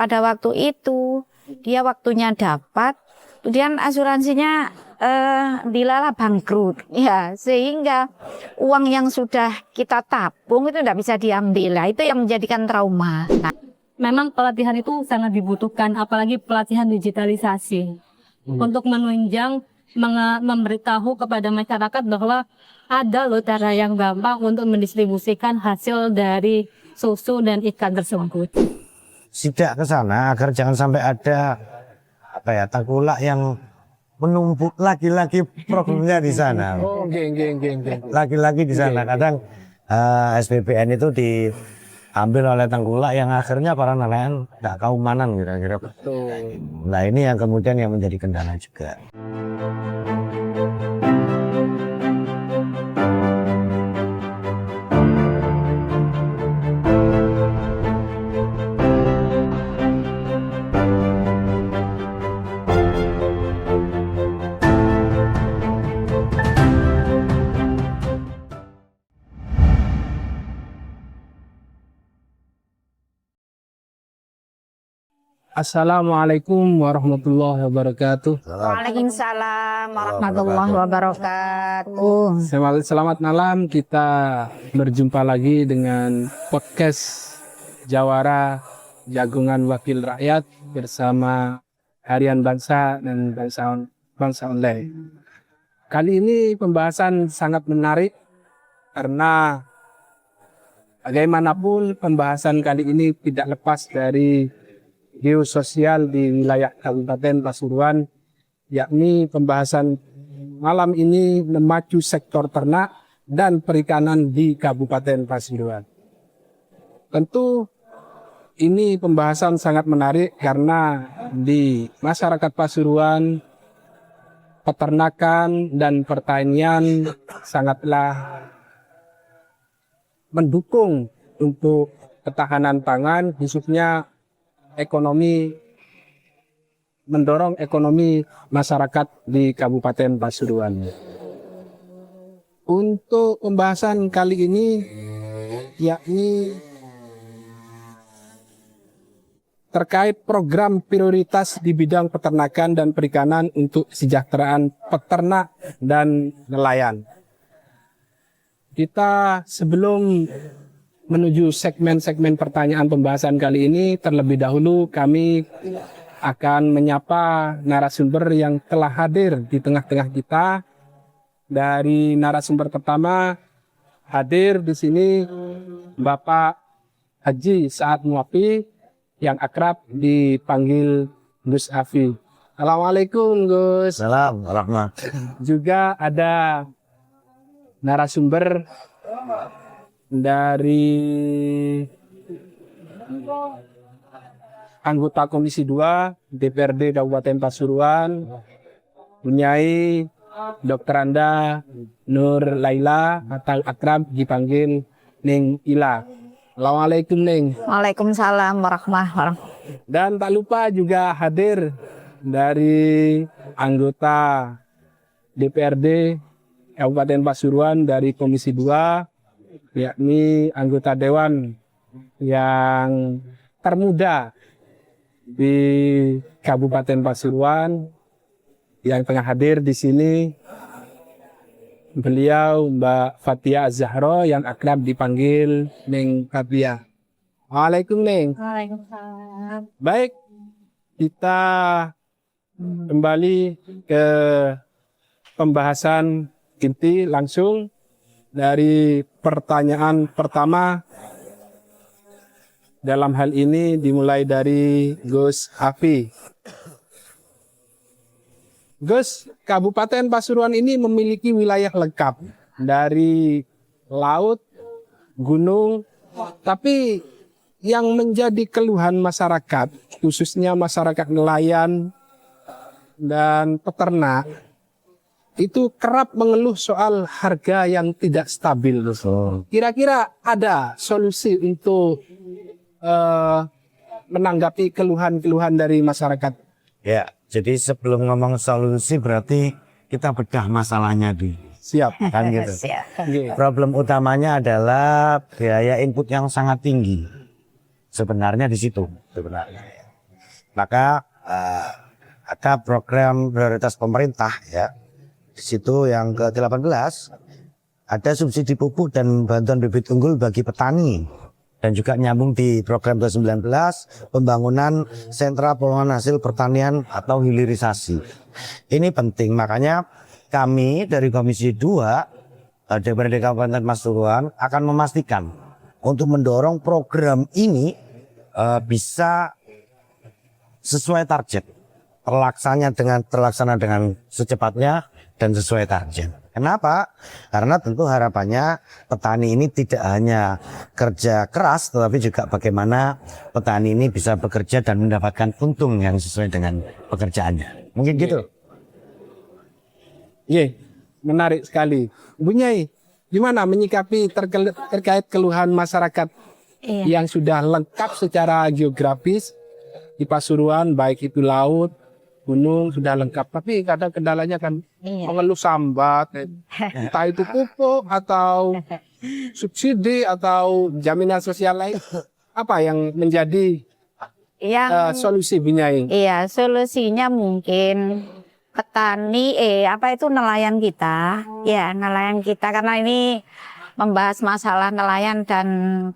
pada waktu itu dia waktunya dapat, kemudian asuransinya dilala bangkrut, ya, sehingga uang yang sudah kita tabung itu tidak bisa diambil. Nah, itu yang menjadikan trauma. Nah, memang pelatihan itu sangat dibutuhkan, apalagi pelatihan digitalisasi untuk menunjang memberitahu kepada masyarakat bahwa ada loh cara yang gampang untuk mendistribusikan hasil dari susu dan ikan tersebut. Sidak ke sana agar jangan sampai ada tengkulak yang menumpuk laki-laki problemnya di sana. Oh, Laki-laki di sana. Kadang SPBN itu diambil oleh tengkulak yang akhirnya para nelayan tidak kaumanan kira-kira. Nah, ini yang kemudian yang menjadi kendala juga. Assalamualaikum warahmatullahi wabarakatuh. Waalaikumsalam warahmatullahi wabarakatuh. Selamat malam, kita berjumpa lagi dengan podcast Jawara Jagungan Wakil Rakyat bersama Harian Bangsa dan Bangsa Online. Kali ini pembahasan sangat menarik karena bagaimanapun pembahasan kali ini tidak lepas dari geososial di wilayah Kabupaten Pasuruan, yakni pembahasan malam ini memacu sektor ternak dan perikanan di Kabupaten Pasuruan. Tentu ini pembahasan sangat menarik karena di masyarakat Pasuruan peternakan dan pertanian sangatlah mendukung untuk ketahanan pangan, khususnya mendorong ekonomi masyarakat di Kabupaten Pasuruan. Untuk pembahasan kali ini yakni terkait program prioritas di bidang peternakan dan perikanan untuk kesejahteraan peternak dan nelayan. Kita sebelum menuju segmen-segmen pertanyaan pembahasan kali ini, terlebih dahulu kami akan menyapa narasumber yang telah hadir di tengah-tengah kita. Dari narasumber pertama hadir di sini Bapak Haji Saad Muafi yang akrab dipanggil Gus Afi. Assalamualaikum Gus. Assalamualaikum warahmatullahi. Juga ada narasumber dari anggota Komisi 2 DPRD Kabupaten Pasuruan, Bunyai Dr. Anda Nur Laila atau akrab dipanggil Ning Ila. Assalamualaikum Ning. Waalaikumsalam warahmatullahi wabarakatuh. Dan tak lupa juga hadir dari anggota DPRD Kabupaten Pasuruan dari Komisi 2, yakni anggota dewan yang termuda di Kabupaten Pasuruan yang tengah hadir di sini. Beliau Mbak Fatia Zahro yang akrab dipanggil Neng Fatia. Waalaikumsalam Neng. Waalaikumsalam. Baik, kita kembali ke pembahasan inti langsung. Dari pertanyaan pertama, dalam hal ini dimulai dari Gus Afi. Gus, Kabupaten Pasuruan ini memiliki wilayah lengkap dari laut, gunung, tapi yang menjadi keluhan masyarakat, khususnya masyarakat nelayan dan peternak, itu kerap mengeluh soal harga yang tidak stabil. Kira-kira ada solusi untuk menanggapi keluhan-keluhan dari masyarakat? Ya, jadi sebelum ngomong solusi berarti kita bedah masalahnya dulu. Siap. Kan gitu. Siap. Problem utamanya adalah biaya input yang sangat tinggi. Sebenarnya di situ sebenarnya. Maka ada program prioritas pemerintah ya. Di situ yang ke-18 ada subsidi pupuk dan bantuan bibit unggul bagi petani. Dan juga nyambung di program ke-19 pembangunan sentra pengolahan hasil pertanian atau hilirisasi. Ini penting, makanya kami dari Komisi 2 DPRD Kabupaten Pasuruan akan memastikan untuk mendorong program ini bisa sesuai target, terlaksana dengan secepatnya dan sesuai target. Kenapa? Karena tentu harapannya petani ini tidak hanya kerja keras, tetapi juga bagaimana petani ini bisa bekerja dan mendapatkan untung yang sesuai dengan pekerjaannya. Mungkin gitu. Iya, menarik sekali. Bu Nyai, gimana menyikapi terkait keluhan masyarakat yang sudah lengkap secara geografis di Pasuruan, baik itu laut, gunung sudah lengkap, tapi kadang kendalanya kan mengeluh sambat, entah itu pupuk atau subsidi atau jaminan sosial lain. Apa yang menjadi solusi Bu Nyai? Iya, solusinya mungkin petani, nelayan kita, ya nelayan kita, karena ini membahas masalah nelayan dan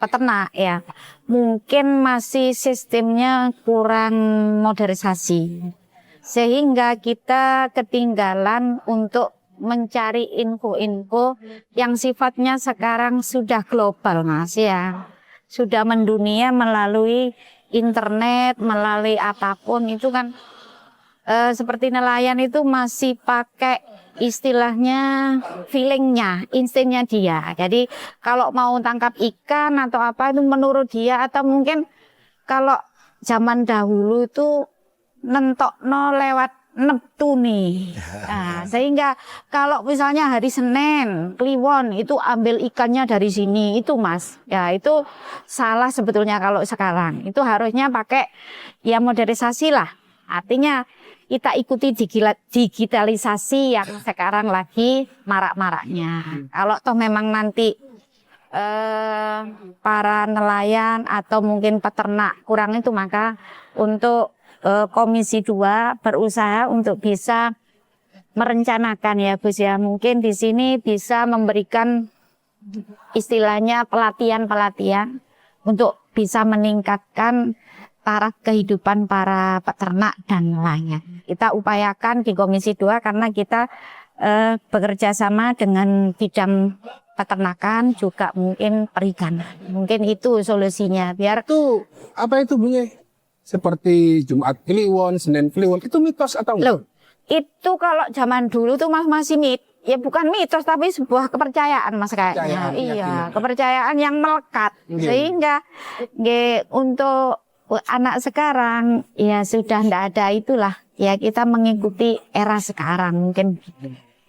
peternak ya, mungkin masih sistemnya kurang modernisasi. Sehingga kita ketinggalan untuk mencari info-info yang sifatnya sekarang sudah global, Mas ya. Sudah mendunia melalui internet, melalui apapun itu kan seperti nelayan itu masih pakai istilahnya feelingnya, instingnya dia. Jadi kalau mau tangkap ikan atau apa itu menurut dia, atau mungkin kalau zaman dahulu itu nentokno lewat neptuni. Nah, sehingga kalau misalnya hari Senin Kliwon itu ambil ikannya dari sini, itu Mas. Ya itu salah sebetulnya kalau sekarang. Itu harusnya pakai ya modernisasi lah. Artinya kita ikuti digitalisasi yang sekarang lagi marak-maraknya. Kalau toh memang nanti para nelayan atau mungkin peternak kurang itu, maka untuk Komisi 2 berusaha untuk bisa merencanakan ya Gus ya, mungkin di sini bisa memberikan istilahnya pelatihan-pelatihan untuk bisa meningkatkan taraf kehidupan para peternak dan nelayan. Kita upayakan di Komisi 2 karena kita bekerja sama dengan bidang peternakan, juga mungkin perikanan. Mungkin itu solusinya biar itu apa itu Bu Nyai? Seperti Jumat Kliwon, Senin Kliwon, itu mitos atau enggak? Loh, itu kalau zaman dulu tuh masih ya bukan mitos tapi sebuah kepercayaan Mas kayaknya. Iya, kepercayaan yang melekat. Sehingga untuk anak sekarang ya sudah ndak ada itulah. Ya kita mengikuti era sekarang mungkin.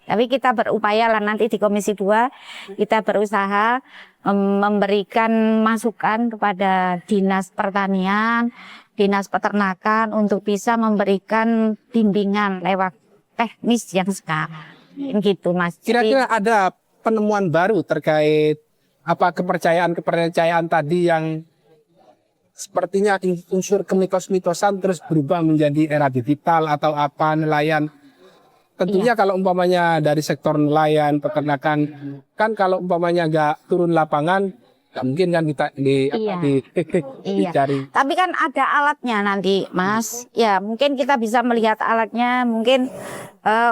Tapi kita berupaya lah nanti di Komisi 2 kita berusaha memberikan masukan kepada Dinas Pertanian, Dinas Peternakan untuk bisa memberikan bimbingan lewat teknis yang sekarang. Gitu Mas. Kira-kira ada penemuan baru terkait apa kepercayaan tadi yang sepertinya unsur kemitos-mitosan terus berubah menjadi era digital atau apa nelayan. Tentunya kalau umpamanya dari sektor nelayan, peternakan, kan kalau umpamanya nggak turun lapangan, nggak mungkin kan kita dicari. Tapi kan ada alatnya nanti, Mas. Ya mungkin kita bisa melihat alatnya, mungkin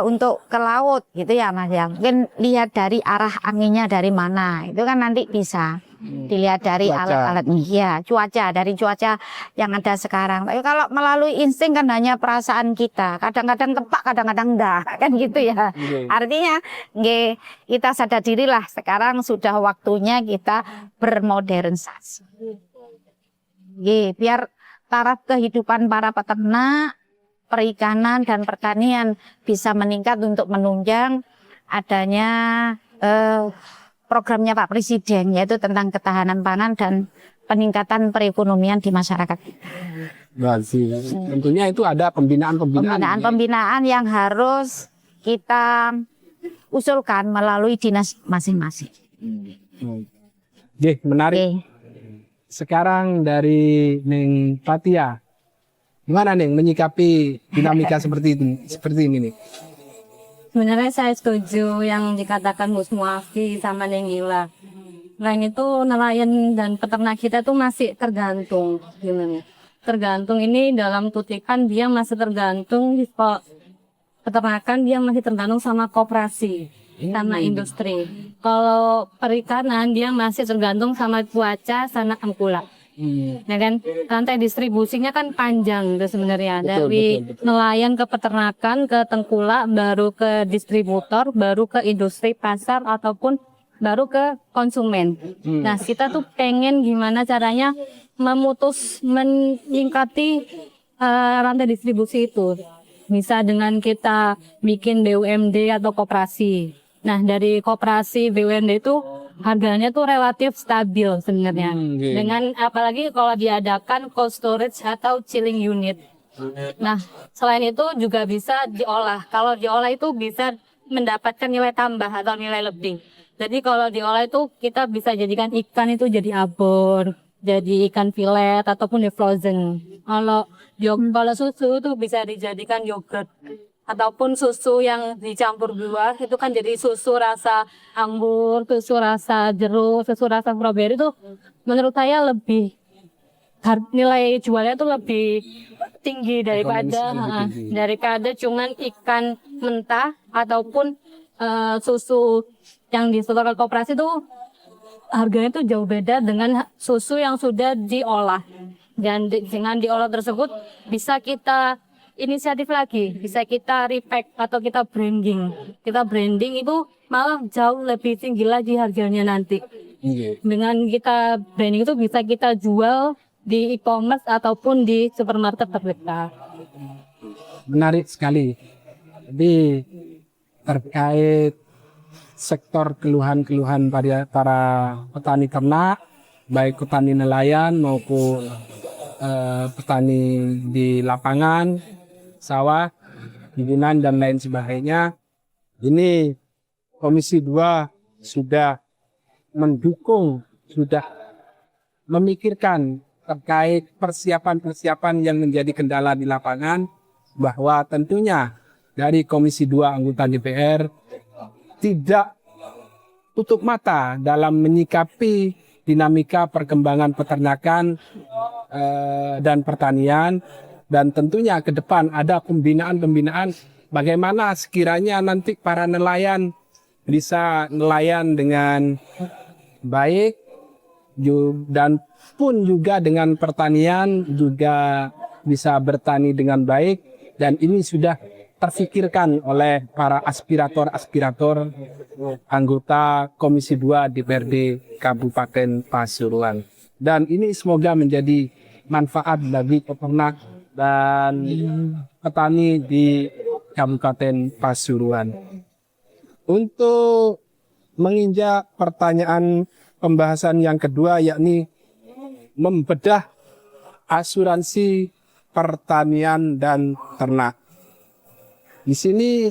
untuk ke laut gitu ya, Mas ya. Mungkin lihat dari arah anginnya dari mana, itu kan nanti bisa dilihat dari alat-alatnya. Ya, dari cuaca yang ada sekarang. Tapi kalau melalui insting kan hanya perasaan kita. Kadang-kadang tepat, kadang-kadang enggak, kan gitu ya. Artinya, kita sadar dirilah sekarang sudah waktunya kita bermodernisasi. Biar taraf kehidupan para peternak, perikanan dan pertanian bisa meningkat untuk menunjang adanya programnya Pak Presiden, yaitu tentang ketahanan pangan dan peningkatan perekonomian di masyarakat. Tentunya itu ada pembinaan yang harus kita usulkan melalui dinas masing-masing. Menarik. Sekarang dari Neng Fatia, Gimana nih menyikapi dinamika seperti ini nih? Sebenarnya saya setuju yang dikatakan Bu Muafi sama Neng Ila. Selain itu nelayan dan peternak kita tuh masih tergantung, gimana? Tergantung ini dalam tutikan dia masih tergantung di peternakan, dia masih tergantung sama koperasi, sama industri. Kalau perikanan dia masih tergantung sama cuaca, sama tengkulak. Ya kan, rantai distribusinya kan panjang itu sebenarnya, dari nelayan ke peternakan, ke tengkulak, baru ke distributor, baru ke industri pasar ataupun baru ke konsumen. Nah, kita tuh pengen gimana caranya menyingkati rantai distribusi itu. Bisa dengan kita bikin BUMD atau koperasi. Nah, dari koperasi BUMD itu harganya tuh relatif stabil sebenarnya. Dengan apalagi kalau diadakan cold storage atau chilling unit. Nah, selain itu juga bisa diolah. Kalau diolah itu bisa mendapatkan nilai tambah atau nilai lebih. Jadi kalau diolah itu kita bisa jadikan ikan itu jadi abon, jadi ikan filet ataupun di frozen. Kalau susu itu bisa dijadikan yogurt. Ataupun susu yang dicampur buah itu kan jadi susu rasa anggur, susu rasa jeruk, susu rasa strawberry itu menurut saya lebih nilai jualnya itu lebih tinggi daripada cuman ikan mentah ataupun susu yang disetorkan koperasi itu harganya itu jauh beda dengan susu yang sudah diolah. Dan dengan diolah tersebut bisa kita inisiatif lagi, bisa kita repack atau kita branding. Kita branding itu malah jauh lebih tinggi lagi harganya nanti. Dengan kita branding itu bisa kita jual di e-commerce ataupun di supermarket terdekat. Menarik sekali. Jadi terkait sektor keluhan-keluhan para petani ternak, baik petani nelayan maupun petani di lapangan, sawah, bibinan dan lain sebagainya. Ini Komisi 2 sudah mendukung, sudah memikirkan terkait persiapan-persiapan yang menjadi kendala di lapangan, bahwa tentunya dari Komisi 2 anggota DPR tidak tutup mata dalam menyikapi dinamika perkembangan peternakan dan pertanian, dan tentunya ke depan ada pembinaan-pembinaan bagaimana sekiranya nanti para nelayan bisa nelayan dengan baik, dan pun juga dengan pertanian juga bisa bertani dengan baik, dan ini sudah terfikirkan oleh para aspirator anggota Komisi 2 DPRD Kabupaten Pasuruan. Dan ini semoga menjadi manfaat bagi peternak dan petani di Kabupaten Pasuruan. Untuk menginjak pertanyaan pembahasan yang kedua, yakni membedah asuransi pertanian dan ternak. Di sini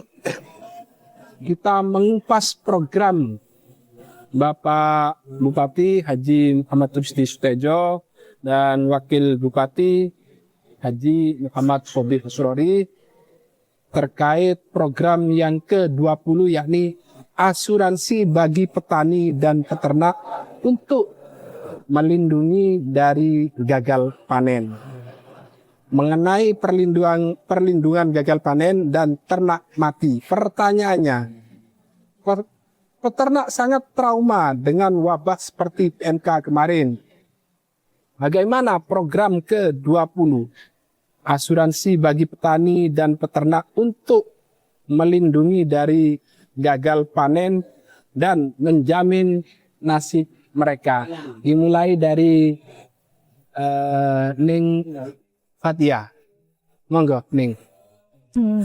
kita mengupas program Bapak Bupati Haji Muhammad Rusdi Sutejo dan Wakil Bupati Haji Muhammad Fobi Husrori terkait program yang ke-20, yakni asuransi bagi petani dan peternak untuk melindungi dari gagal panen. Mengenai perlindungan gagal panen dan ternak mati, pertanyaannya, peternak sangat trauma dengan wabah seperti PMK kemarin. Bagaimana program ke-20 asuransi bagi petani dan peternak untuk melindungi dari gagal panen dan menjamin nasib mereka? Dimulai dari Ning Fatia, monggo Ning.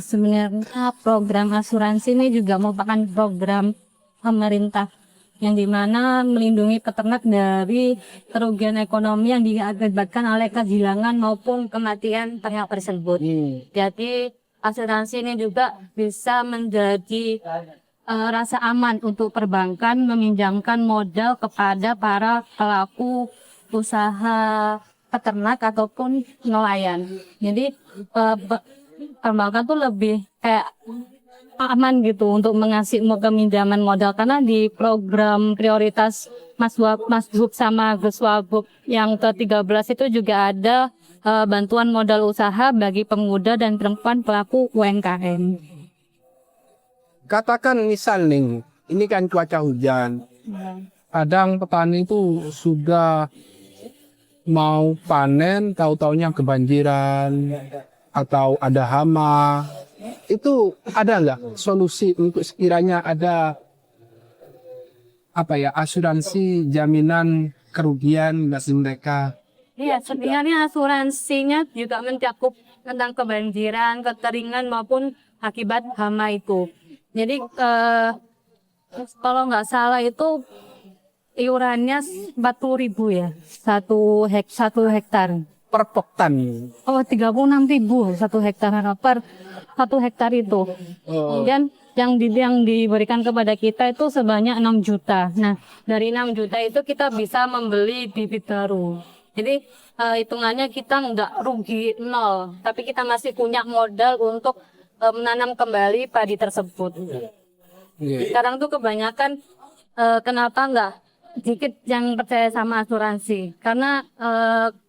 Sebenarnya program asuransi ini juga merupakan program pemerintah yang dimana melindungi peternak dari kerugian ekonomi yang diakibatkan oleh kehilangan maupun kematian ternak tersebut. Jadi asuransi ini juga bisa menjadi rasa aman untuk perbankan meminjamkan modal kepada para pelaku usaha peternak ataupun nelayan. Jadi perbankan tuh lebih kayak aman gitu untuk mengasih peminjaman modal, karena di program prioritas Masdub sama Gus Wagub yang ke-13 itu juga ada bantuan modal usaha bagi pemuda dan perempuan pelaku UMKM. Katakan misal nih, ini kan cuaca hujan. Kadang petani itu sudah mau panen, tahu-taunya kebanjiran atau ada hama. Itu ada nggak solusi untuk sekiranya ada asuransi jaminan kerugian bagi mereka? Iya, sebenarnya asuransinya juga mencakup tentang kebanjiran, kekeringan maupun akibat hama itu. Jadi kalau nggak salah itu iurannya 40.000 ya, satu hektar. Per poktan. Oh, 36.000 satu hektar per 1 hektar itu. Kemudian yang diberikan kepada kita itu sebanyak 6 juta. Nah, dari 6 juta itu kita bisa membeli bibit baru. Jadi hitungannya kita nggak rugi nol, tapi kita masih punya modal untuk menanam kembali padi tersebut. Sekarang tuh kebanyakan kenapa nggak dikit yang percaya sama asuransi, karena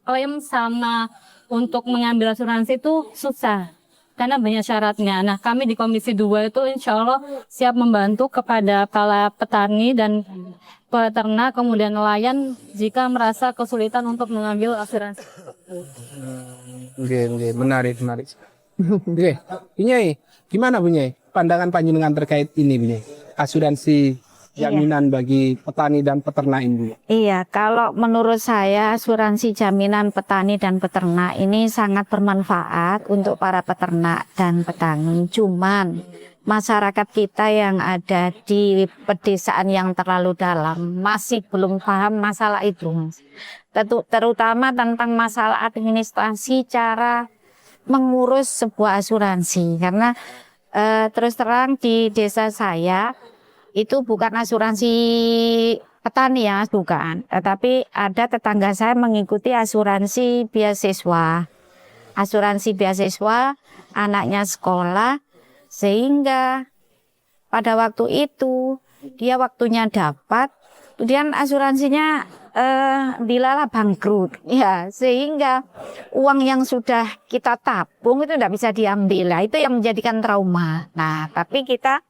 klaim sama untuk mengambil asuransi itu susah karena banyak syaratnya. Nah, kami di Komisi 2 itu insya Allah siap membantu kepada para petani dan peternak kemudian nelayan jika merasa kesulitan untuk mengambil asuransi. Oke, menarik. Oke, Bunyai, gimana Bunyai? Pandangan panjenengan terkait ini, Bunyai? Asuransi jaminan bagi petani dan peternak ini. Iya, kalau menurut saya asuransi jaminan petani dan peternak ini sangat bermanfaat untuk para peternak dan petani. Cuman masyarakat kita yang ada di pedesaan yang terlalu dalam masih belum paham masalah itu, Mas. Terutama tentang masalah administrasi cara mengurus sebuah asuransi. Karena terus terang di desa saya itu bukan asuransi petani ya, bukan. Tetapi ada tetangga saya mengikuti asuransi beasiswa. Asuransi beasiswa, anaknya sekolah, sehingga pada waktu itu dia waktunya dapat, kemudian asuransinya dilala bangkrut. Ya, sehingga uang yang sudah kita tabung itu tidak bisa diambil. Nah, itu yang menjadikan trauma. Nah, tapi kita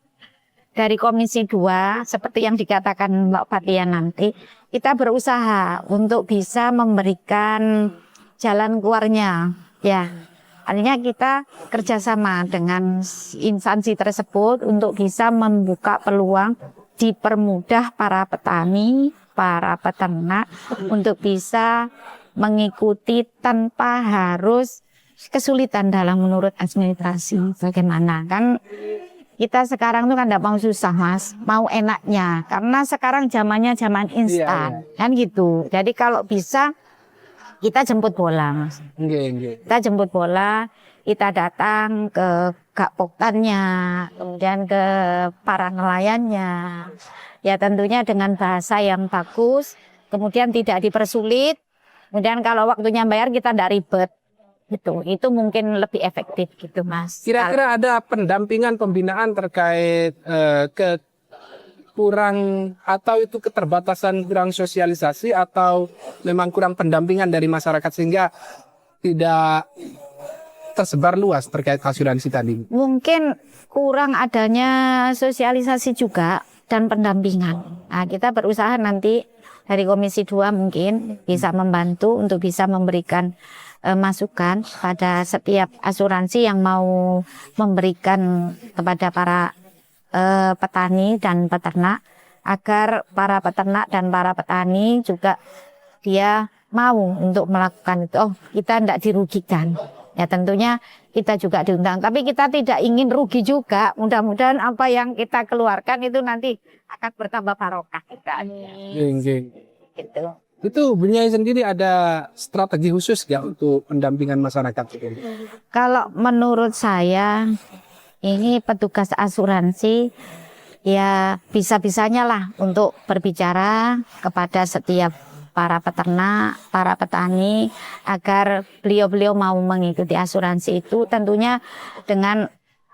dari Komisi 2, seperti yang dikatakan Mbak Fathia nanti, kita berusaha untuk bisa memberikan jalan keluarnya. Ya, artinya kita kerjasama dengan instansi tersebut untuk bisa membuka peluang, dipermudah para petani, para peternak untuk bisa mengikuti tanpa harus kesulitan dalam menurut administrasi. Bagaimana kan? Kita sekarang tuh kan tidak mau susah, Mas, mau enaknya. Karena sekarang zamannya zaman instan, kan gitu. Jadi kalau bisa kita jemput bola, Mas. Kita jemput bola, kita datang ke gakpoktannya, kemudian ke para nelayannya. Ya tentunya dengan bahasa yang bagus, kemudian tidak dipersulit. Kemudian kalau waktunya bayar kita tidak ribet. Gitu, itu mungkin lebih efektif gitu, Mas. Kira-kira ada pendampingan pembinaan terkait kurang atau itu keterbatasan kurang sosialisasi atau memang kurang pendampingan dari masyarakat sehingga tidak tersebar luas terkait asuransi tadi? Mungkin kurang adanya sosialisasi juga dan pendampingan. Nah, kita berusaha nanti dari Komisi 2 mungkin bisa membantu untuk bisa memberikan masukan pada setiap asuransi yang mau memberikan kepada para petani dan peternak, agar para peternak dan para petani juga dia mau untuk melakukan itu. Oh, kita tidak dirugikan. Ya tentunya kita juga diundang, tapi kita tidak ingin rugi juga. Mudah-mudahan apa yang kita keluarkan itu nanti akan bertambah barokah. Gitu. Itu Bunyai sendiri ada strategi khusus nggak untuk pendampingan masyarakat? Kalau menurut saya ini petugas asuransi ya bisa-bisanya lah untuk berbicara kepada setiap para peternak, para petani agar beliau-beliau mau mengikuti asuransi itu, tentunya dengan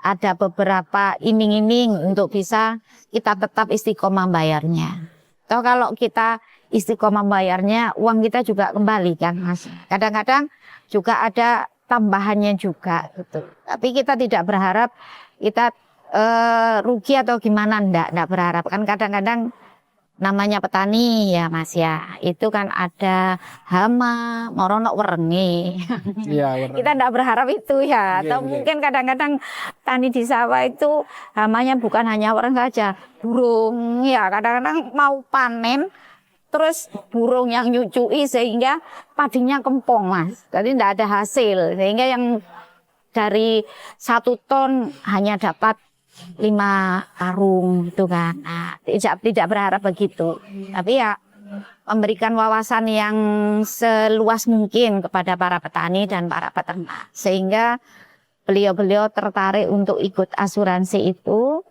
ada beberapa iming-iming untuk bisa kita tetap istiqomah bayarnya. Atau kalau kita istiqomah bayarnya, uang kita juga kembali kan Mas. Kadang-kadang juga ada tambahannya juga gitu. Tapi kita tidak berharap kita rugi atau gimana, enggak berharap. Kan kadang-kadang namanya petani ya Mas ya, itu kan ada hama, morono werengi. Iya, Kita enggak berharap itu ya. Iya, Atau iya. mungkin kadang-kadang tani di sawah itu hamanya bukan hanya orang saja, burung ya. Kadang-kadang mau panen terus burung yang nyucui sehingga padinya kempong Mas. Jadi enggak ada hasil, sehingga yang dari 1 ton hanya dapat 5 karung itu kan. Nah, tidak berharap begitu. Tapi ya memberikan wawasan yang seluas mungkin kepada para petani dan para peternak. Sehingga beliau-beliau tertarik untuk ikut asuransi itu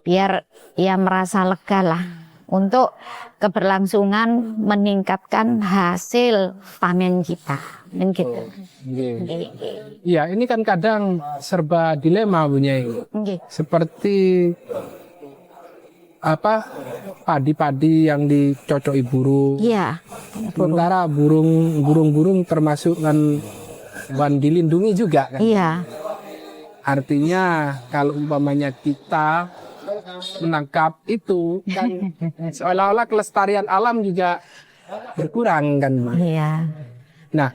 biar ya merasa lega lah untuk keberlangsungan meningkatkan hasil panen kita. Gitu. Iya, ini kan kadang serba dilema Bu Nyai. Seperti apa padi-padi yang dicocoki burung. Iya. Sementara burung-burung termasuk kan hewan dilindungi juga kan. Iya. Artinya kalau umpamanya kita menangkap itu kan seolah-olah kelestarian alam juga berkurang kan. Iya. Nah,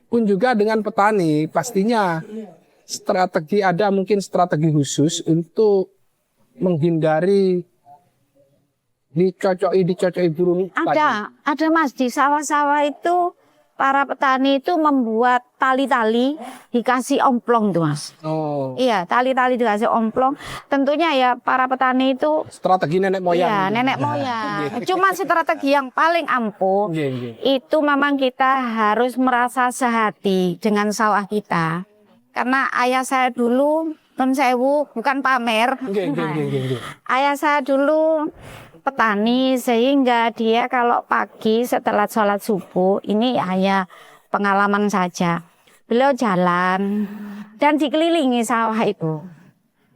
pun juga dengan petani pastinya ada mungkin strategi khusus untuk menghindari dicocoki burung. Ada Mas, di sawah-sawah itu para petani itu membuat tali-tali dikasih omplong tuh Mas. Oh, Iya, tali-tali dikasih omplong. Tentunya ya para petani itu strategi nenek moyang. iya, nenek moyang. Cuma strategi yang paling ampuh Nggih, nggih. itu memang kita harus merasa sehati dengan sawah kita. Karena ayah saya dulu, Nun Sewu, bukan pamer. Nggih. Ayah saya dulu petani, sehingga dia kalau pagi setelah sholat subuh, ini hanya pengalaman saja. Beliau jalan dan dikelilingi sawah itu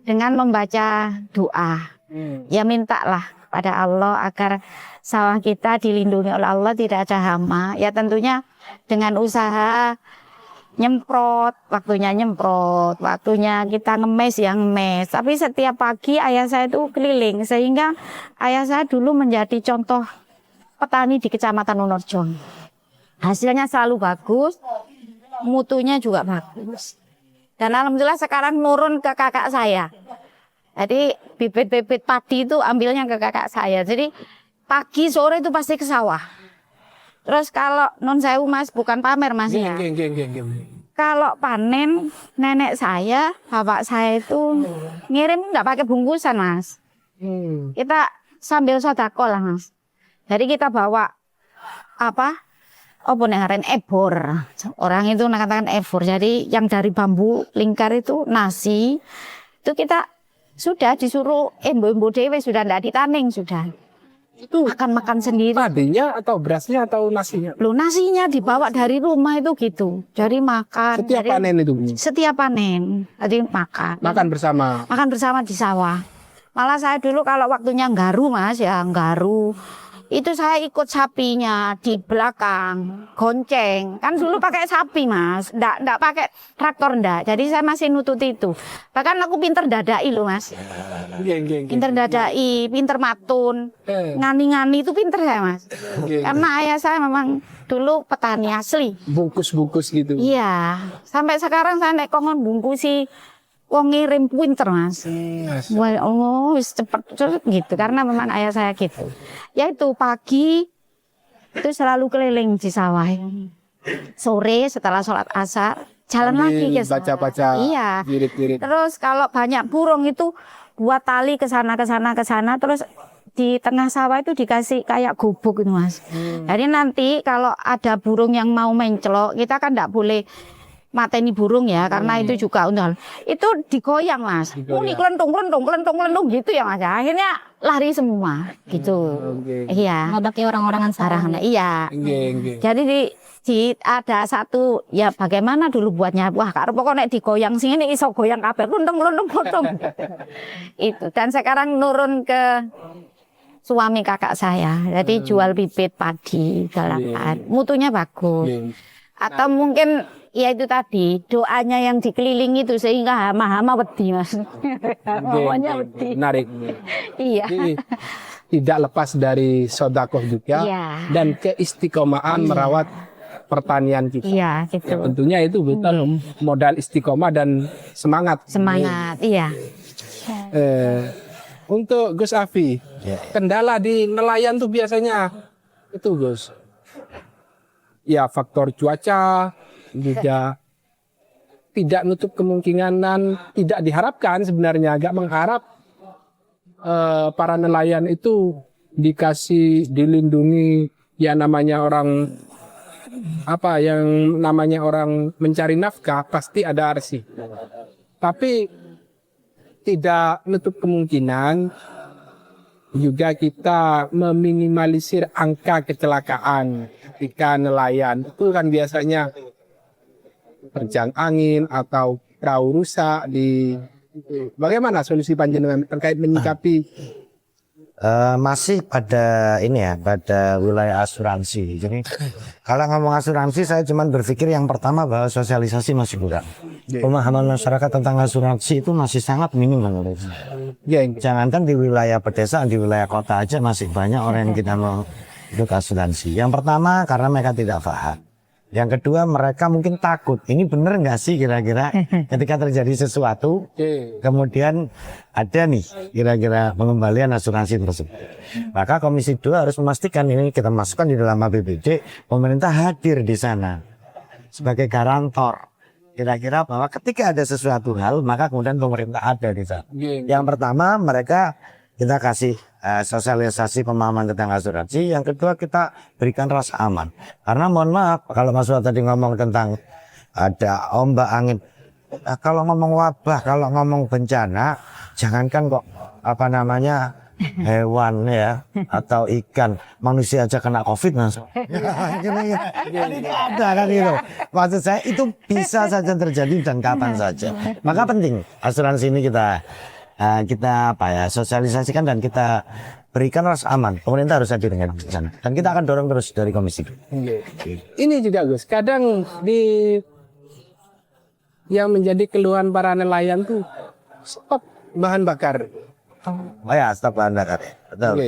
dengan membaca doa. Ya mintalah kepada Allah agar sawah kita dilindungi oleh Allah, tidak ada hama. Ya tentunya dengan usaha nyemprot, waktunya kita ngemes ya ngemes. Tapi setiap pagi ayah saya itu keliling, sehingga ayah saya dulu menjadi contoh petani di Kecamatan Wonorejo. Hasilnya selalu bagus, mutunya juga bagus. Dan alhamdulillah sekarang nurun ke kakak saya. Jadi bibit-bibit padi itu ambilnya ke kakak saya. Jadi pagi sore itu pasti ke sawah. Terus kalau Nun Sewu Mas, bukan pamer Mas ya. Kalau panen, nenek saya, bapak saya itu ngirim nggak pakai bungkusan Mas. Kita sambil sodako lah Mas. Jadi kita bawa apa nih ebor. Orang itu mengatakan ebor. Jadi yang dari bambu lingkar itu nasi. Itu kita sudah disuruh embo-embo dewe, sudah nggak ditaning sudah. Itu makan sendiri. Padinya atau berasnya atau nasinya? Loh, nasinya dibawa dari rumah itu gitu. Jadi makan. Setiap panen itu? Setiap panen. Jadi makan. Makan bersama? Makan bersama di sawah. Malah saya dulu kalau waktunya nggaru Mas ya, nggaru. Itu saya ikut sapinya di belakang, gonceng. Kan dulu pakai sapi Mas, ndak pakai traktor ndak. Jadi saya masih nutut itu. Bahkan aku pinter dadai loh Mas. Pinter dadai, pinter matun. Ngani-ngani itu pinter saya Mas. Karena ayah saya memang dulu petani asli. Bungkus-bungkus gitu? Iya. Sampai sekarang saya nek kongon bungkusi wong ngirim pinter Mas. Wah, Allah wis cepet gitu karena memang ayah saya gitu. Yaitu pagi itu selalu keliling di sawah. Sore setelah sholat asar jalan lagi ke sawah. Baca-baca. Iya. Wirid-wirid. Terus kalau banyak burung itu buat tali ke sana terus di tengah sawah itu dikasih kayak gubuk itu Mas. Jadi nanti kalau ada burung yang mau mencelok, kita kan enggak boleh mateni burung ya, karena itu juga itu digoyang Mas. Muni kelentung gitu ya Mas. Akhirnya lari semua gitu. Iya. Ngabaki orang-orangan sarang. Iya. Jadi ada satu ya bagaimana dulu buatnya, wah karo pokoknya digoyang sing ini iso goyang kabeh luntung. Itu, dan sekarang nurun ke suami kakak saya, jadi jual bibit padi galakan, mutunya bagus. Atau mungkin ya itu tadi doanya yang dikelilingi itu sehingga hama-hama wedi Mas. Hamanya wedi. Menarik. Iya. Jadi, tidak lepas dari sodakoh juga Iya. dan keistiqomahan merawat pertanian kita. Iya, gitu. Ya, tentunya itu betul modal istiqomah dan semangat. Semangat, iya. Untuk Gus Afi, kendala di nelayan tuh biasanya itu Gus. Ya faktor cuaca juga tidak nutup kemungkinan dan tidak diharapkan sebenarnya, agak mengharap para nelayan itu dikasih dilindungi ya namanya orang mencari nafkah pasti ada arsi. Tapi tidak menutup kemungkinan juga kita meminimalisir angka kecelakaan ketika nelayan. Itu kan biasanya terjang angin atau perahu rusak bagaimana solusi panjenengan terkait menyikapi masih pada ini ya, pada wilayah asuransi. Jadi kalau ngomong asuransi, saya cuma berpikir yang pertama bahwa sosialisasi masih kurang. Pemahaman masyarakat tentang asuransi itu masih sangat minim menurut saya. Jangankan di wilayah pedesaan, di wilayah kota aja masih banyak orang yang tidak mau ikut asuransi. Yang pertama karena mereka tidak paham. Yang kedua mereka mungkin takut, ini bener nggak sih kira-kira ketika terjadi sesuatu, kemudian ada nih kira-kira pengembalian asuransi tersebut. Maka Komisi 2 harus memastikan ini kita masukkan di dalam APBD, pemerintah hadir di sana sebagai garantor. Kira-kira bahwa ketika ada sesuatu hal, maka kemudian pemerintah ada di sana. Yang pertama mereka kita kasih sosialisasi pemahaman tentang asuransi. Yang kedua kita berikan rasa aman. Karena mohon maaf kalau Mas Wah tadi ngomong tentang ada ombak angin. Kalau ngomong wabah, kalau ngomong bencana, jangankan kok hewan ya atau ikan, manusia aja kena COVID langsung. Itu ada kan itu. Maksud saya itu bisa saja terjadi dan kapan saja. Maka penting asuransi ini kita sosialisasikan dan kita berikan rasa aman. Pemerintah harus hadir dengan sana. Dan kita akan dorong terus dari Komisi. Ini juga Gus, kadang yang menjadi keluhan para nelayan tuh stok bahan bakar. Oh ya, stok bahan bakar. Betul.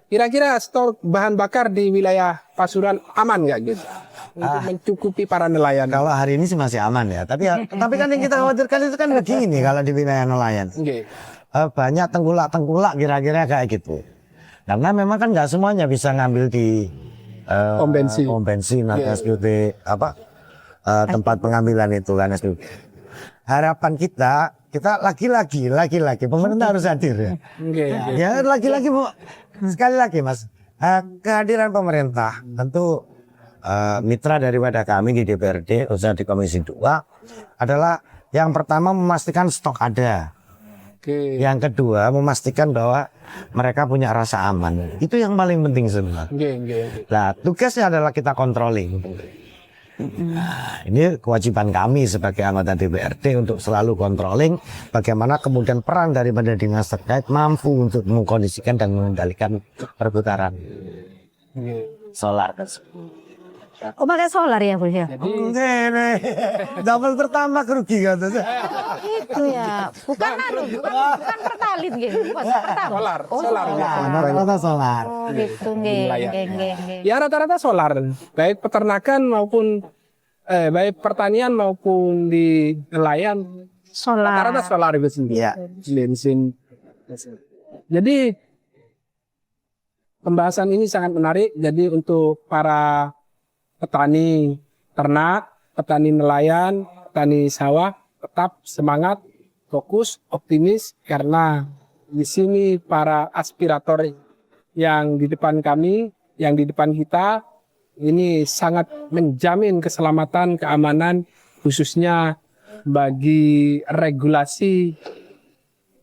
Kira-kira stok bahan bakar di wilayah Pasuruan aman nggak Gus? Untuk mencukupi para nelayan. Kalau hari ini sih masih aman ya. Tapi kan yang kita khawatirkan itu kan begini kalau di wilayah nelayan. Banyak tengkulak kira-kira kayak gitu. Karena memang kan nggak semuanya bisa ngambil di pom bensin atau SPBU tempat pengambilan itu kan SPBU. Harapan kita lagi-lagi pemerintah harus hadir ya. Ya lagi-lagi Bu. Sekali lagi Mas, kehadiran pemerintah tentu mitra daripada kami di DPRD, khususnya di Komisi 2 adalah yang pertama memastikan stok ada. Yang kedua memastikan bahwa mereka punya rasa aman. Itu yang paling penting sebenarnya. Nah, tugasnya adalah kita controlling. Nah, ini kewajiban kami sebagai anggota DPRD untuk selalu controlling bagaimana kemudian peran daripada dinas terkait mampu untuk mengkondisikan dan mengendalikan perputaran solar tersebut. Oh pakai solar ya Bu ya? Double pertama kerugi kata saya. Itu ya. Bukan pertalit gitu. Solar. Rata-rata solar. Oh gitu nggih. Ya rata-rata solar, baik peternakan maupun baik pertanian maupun di nelayan. Solar. Rata-rata solar itu sendiri. Iya. Bensin. Jadi pembahasan ini sangat menarik. Jadi untuk para petani ternak, petani nelayan, petani sawah tetap semangat, fokus, optimis karena di sini para aspirator yang di depan kami, yang di depan kita ini sangat menjamin keselamatan, keamanan khususnya bagi regulasi,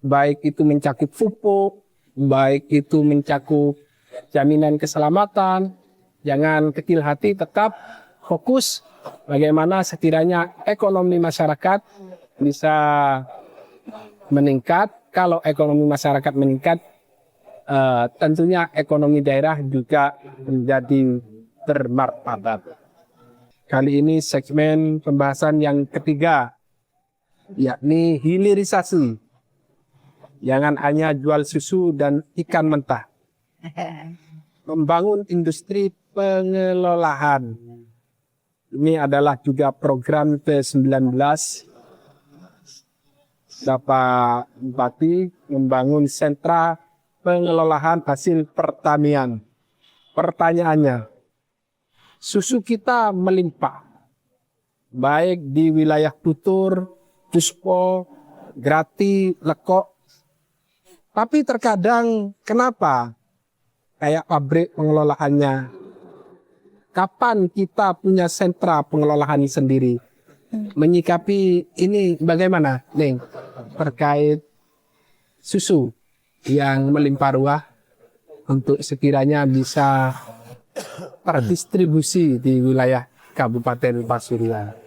baik itu mencakup pupuk, baik itu mencakup jaminan keselamatan. Jangan kecil hati, tetap fokus bagaimana sekiranya ekonomi masyarakat bisa meningkat. Kalau ekonomi masyarakat meningkat, tentunya ekonomi daerah juga menjadi bermartabat. Kali ini segmen pembahasan yang ketiga, yakni hilirisasi. Jangan hanya jual susu dan ikan mentah. Membangun industri pengelolaan. Ini adalah juga program ke-19 Bapak Bupati membangun sentra pengelolaan hasil pertanian. Pertanyaannya, susu kita melimpah, baik di wilayah Tutur, Puspo, Grati, Lekok. Tapi terkadang kenapa kayak pabrik pengelolaannya? Kapan kita punya sentra pengelolaan sendiri? Menyikapi ini bagaimana, Neng? Terkait susu yang melimpah ruah untuk sekiranya bisa terdistribusi di wilayah Kabupaten Pasuruan.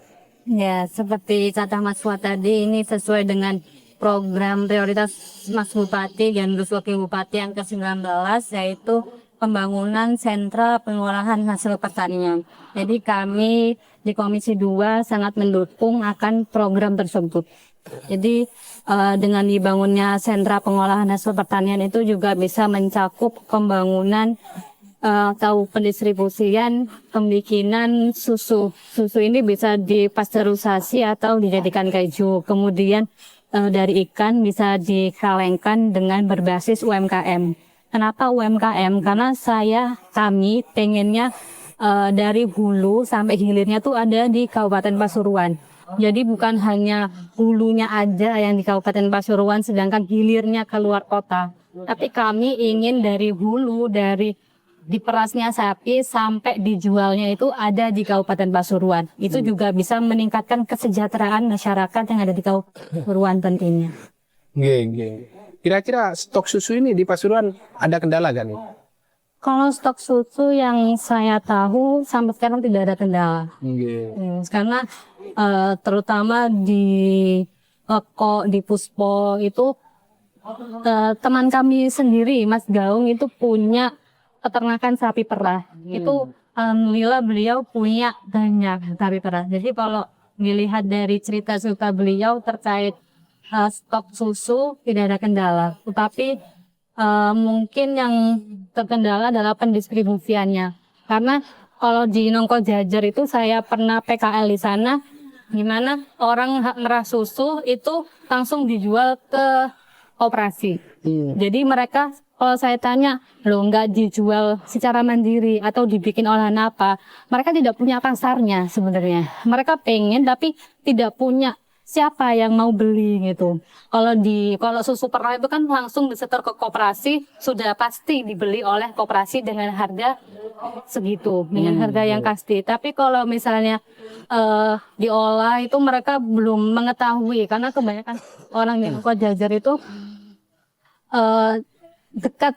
Ya, seperti kata Mas Fuad tadi, ini sesuai dengan program prioritas Mas Bupati dan Gus Wakil Bupati yang ke-19, yaitu pembangunan sentra pengolahan hasil pertanian. Jadi kami di Komisi 2 sangat mendukung akan program tersebut. Jadi dengan dibangunnya sentra pengolahan hasil pertanian itu juga bisa mencakup pembangunan atau pendistribusian, pembikinan susu. Susu ini bisa dipasteurisasi atau dijadikan keju. Kemudian dari ikan bisa dikalengkan dengan berbasis UMKM. Kenapa UMKM? Karena kami pengennya dari hulu sampai hilirnya tuh ada di Kabupaten Pasuruan. Jadi bukan hanya hulunya aja yang di Kabupaten Pasuruan, sedangkan hilirnya keluar kota. Tapi kami ingin dari hulu, dari diperasnya sapi sampai dijualnya itu ada di Kabupaten Pasuruan. Itu juga bisa meningkatkan kesejahteraan masyarakat yang ada di Pasuruan tentunya. Kira-kira stok susu ini di Pasuruan ada kendala gak nih? Kalau stok susu yang saya tahu sampai sekarang tidak ada kendala. Karena terutama di Lekok, di Puspo itu teman kami sendiri, Mas Gaung itu punya peternakan sapi perah. Itu alhamdulillah beliau punya banyak sapi perah. Jadi kalau dilihat dari cerita-cerita beliau terkait stok susu tidak ada kendala. Tetapi mungkin yang terkendala adalah pendistribusiannya. Karena kalau di Nongko Jajar itu saya pernah PKL di sana, gimana orang merah susu itu langsung dijual ke koperasi. Jadi mereka kalau saya tanya, loh nggak dijual secara mandiri atau dibikin olahan apa, mereka tidak punya pasarnya sebenarnya. Mereka pengen tapi tidak punya siapa yang mau beli gitu. Kalau susu perah itu kan langsung disetor ke koperasi, sudah pasti dibeli oleh koperasi dengan harga segitu, dengan harga yang pasti. Tapi kalau misalnya diolah itu mereka belum mengetahui, karena kebanyakan orang yang Nongko Jajar itu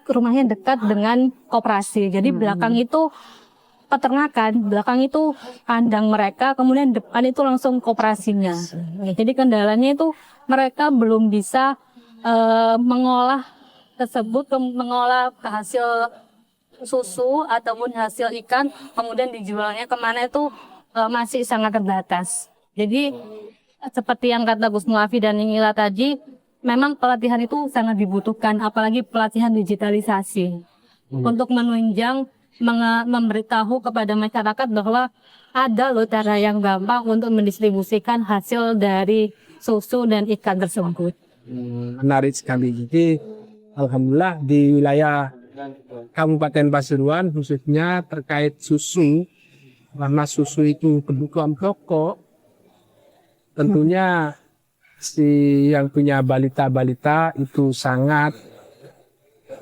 rumahnya dekat dengan koperasi. Jadi belakang itu peternakan, belakang itu kandang mereka, kemudian depan itu langsung koperasinya. Jadi kendalanya itu mereka belum bisa mengolah mengolah hasil susu ataupun hasil ikan, kemudian dijualnya kemana itu masih sangat terbatas. Jadi seperti yang kata Gus Muafi dan Ningila tadi, memang pelatihan itu sangat dibutuhkan, apalagi pelatihan digitalisasi untuk menunjang memberitahu kepada masyarakat bahwa ada loh cara yang gampang untuk mendistribusikan hasil dari susu dan ikan tersebut. Menarik sekali. Jadi alhamdulillah di wilayah Kabupaten Pasuruan khususnya terkait susu, karena susu itu kebutuhan pokok, tentunya yang punya balita-balita itu sangat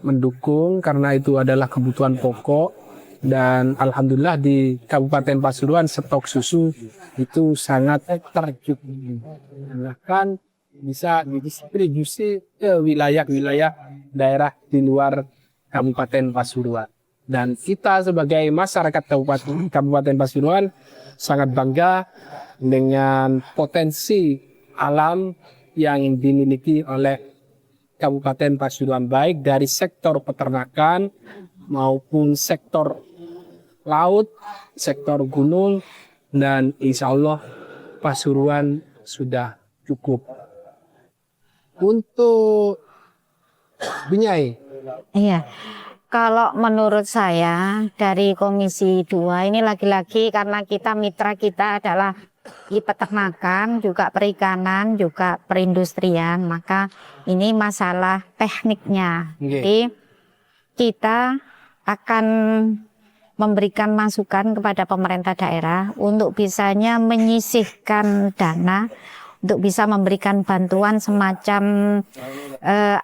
mendukung karena itu adalah kebutuhan pokok. Dan alhamdulillah di Kabupaten Pasuruan stok susu itu sangat tercukupi. Bahkan bisa didistribusi ke wilayah-wilayah daerah di luar Kabupaten Pasuruan. Dan kita sebagai masyarakat Kabupaten Pasuruan sangat bangga dengan potensi alam yang dimiliki oleh Kabupaten Pasuruan, baik dari sektor peternakan maupun sektor laut, sektor gunung, dan insya Allah Pasuruan sudah cukup. Untuk Binyai, Iya. Kalau menurut saya dari Komisi 2 ini lagi-lagi karena mitra kita adalah di peternakan, juga perikanan, juga perindustrian, maka ini masalah tekniknya. Jadi kita akan memberikan masukan kepada pemerintah daerah untuk bisanya menyisihkan dana untuk bisa memberikan bantuan semacam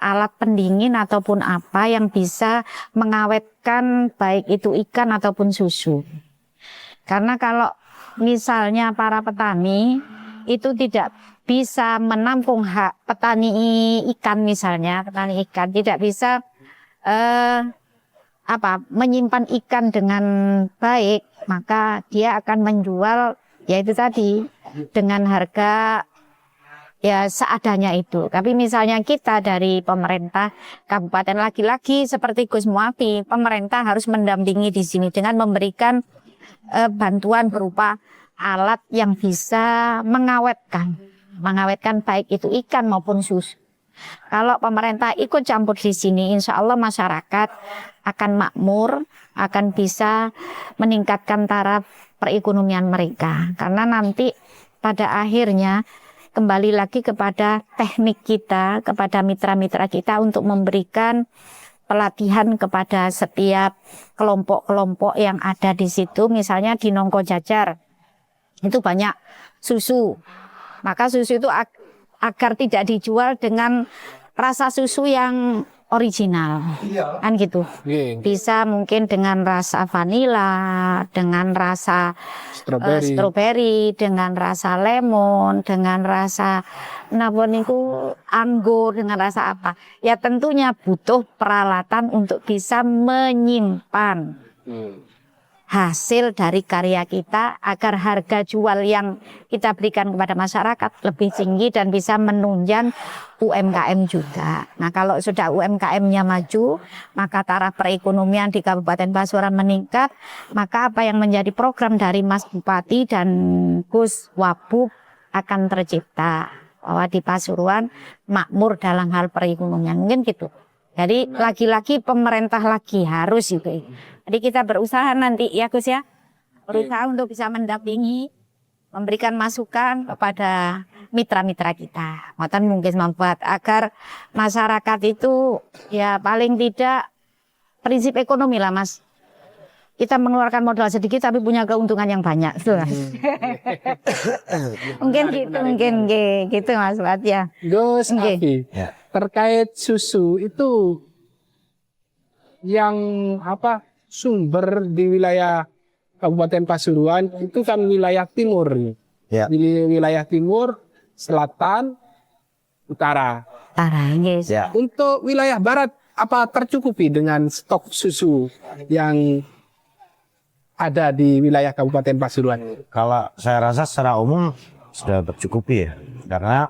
alat pendingin ataupun apa yang bisa mengawetkan baik itu ikan ataupun susu. Karena kalau misalnya para petani itu tidak bisa menampung hak petani ikan misalnya, petani ikan tidak bisa menyimpan ikan dengan baik, maka dia akan menjual yaitu tadi dengan harga ya seadanya itu. Tapi misalnya kita dari pemerintah kabupaten lagi-lagi seperti Gus Muafi, pemerintah harus mendampingi di sini dengan memberikan bantuan berupa alat yang bisa mengawetkan baik itu ikan maupun susu. Kalau pemerintah ikut campur di sini, insya Allah masyarakat akan makmur, akan bisa meningkatkan taraf perekonomian mereka. Karena nanti pada akhirnya kembali lagi kepada teknik kita, kepada mitra-mitra kita untuk memberikan pelatihan kepada setiap kelompok-kelompok yang ada di situ. Misalnya di Nongko Jajar itu banyak susu, maka susu itu agar tidak dijual dengan rasa susu yang original, kan gitu. Bisa mungkin dengan rasa vanila, dengan rasa stroberi, dengan rasa lemon, dengan rasa anggur, dengan rasa apa. Ya tentunya butuh peralatan untuk bisa menyimpan hasil dari karya kita agar harga jual yang kita berikan kepada masyarakat lebih tinggi dan bisa menunjang UMKM juga. Nah, kalau sudah UMKM-nya maju, maka taraf perekonomian di Kabupaten Pasuruan meningkat, maka apa yang menjadi program dari Mas Bupati dan Gus Wabub akan tercipta bahwa di Pasuruan makmur dalam hal perekonomian. Mungkin gitu. Jadi lagi-lagi pemerintah lagi harus itu. Jadi kita berusaha nanti ya Gus ya, berusaha untuk bisa mendampingi, memberikan masukan kepada mitra-mitra kita. Ngoten mungkin membuat agar masyarakat itu ya paling tidak prinsip ekonomi lah Mas. Kita mengeluarkan modal sedikit tapi punya keuntungan yang banyak. Mungkin gitu Mas Bat ya. Gus Afi, terkait susu itu yang sumber di wilayah Kabupaten Pasuruan itu kan wilayah timur. Ya. Di wilayah timur, selatan, utara. Yes. Ya. Untuk wilayah barat apa tercukupi dengan stok susu yang ada di wilayah Kabupaten Pasuruan? Kalau saya rasa secara umum sudah tercukupi ya, karena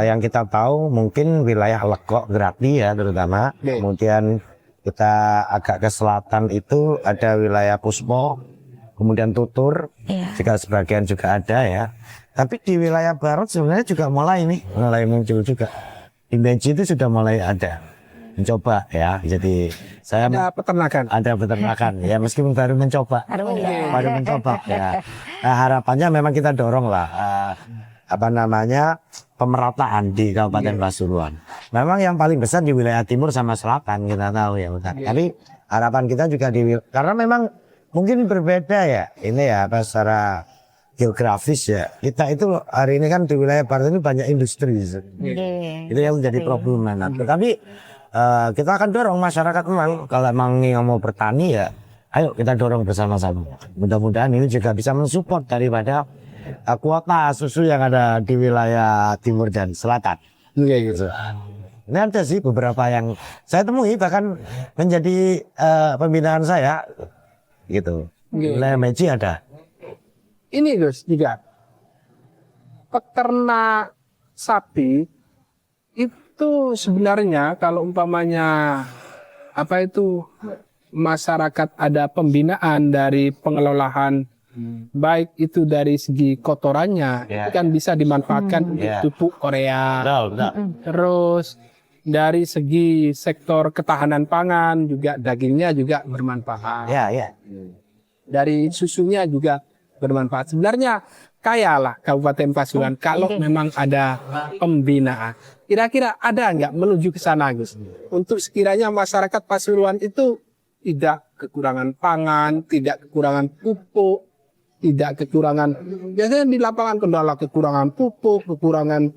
yang kita tahu mungkin wilayah Legok Grati ya terutama, kemudian kita agak ke selatan itu ada wilayah Puspo, kemudian Tutur, juga sebagian juga ada ya. Tapi di wilayah barat sebenarnya juga mulai muncul juga. Di Benci itu sudah mulai ada. Mencoba ya, jadi saya ada peternakan ya, meskipun baru mencoba ya. Nah, harapannya memang kita dorong lah pemerataan di Kabupaten Pasuruan. Memang yang paling besar di wilayah timur sama selatan kita tahu ya Ustaz. Tapi harapan kita juga karena memang mungkin berbeda ya ini ya secara geografis ya. Kita itu hari ini kan di wilayah barat ini banyak industri. Itu yang menjadi problem. Tapi kita akan dorong masyarakat memang kalau memang mau bertani ya Ayo kita dorong bersama-sama. Mudah-mudahan ini juga bisa mensupport daripada kuota susu yang ada di wilayah timur dan selatan. Gitu. Ini ada sih beberapa yang saya temui bahkan menjadi pembinaan saya gitu. Wilayah Meiji ada. Ini Gus juga peternak sapi itu sebenarnya kalau umpamanya masyarakat ada pembinaan dari pengelolaan baik itu dari segi kotorannya itu kan bisa dimanfaatkan untuk pupuk Korea. Terus dari segi sektor ketahanan pangan juga dagingnya juga bermanfaat. Dari susunya juga bermanfaat. Sebenarnya kayalah Kabupaten Pasuruan kalau memang ada pembinaan. Kira-kira ada nggak menuju ke sana, Gus? Untuk sekiranya masyarakat Pasuruan itu tidak kekurangan pangan, tidak kekurangan pupuk, tidak kekurangan. Biasanya di lapangan kendala kekurangan pupuk, kekurangan.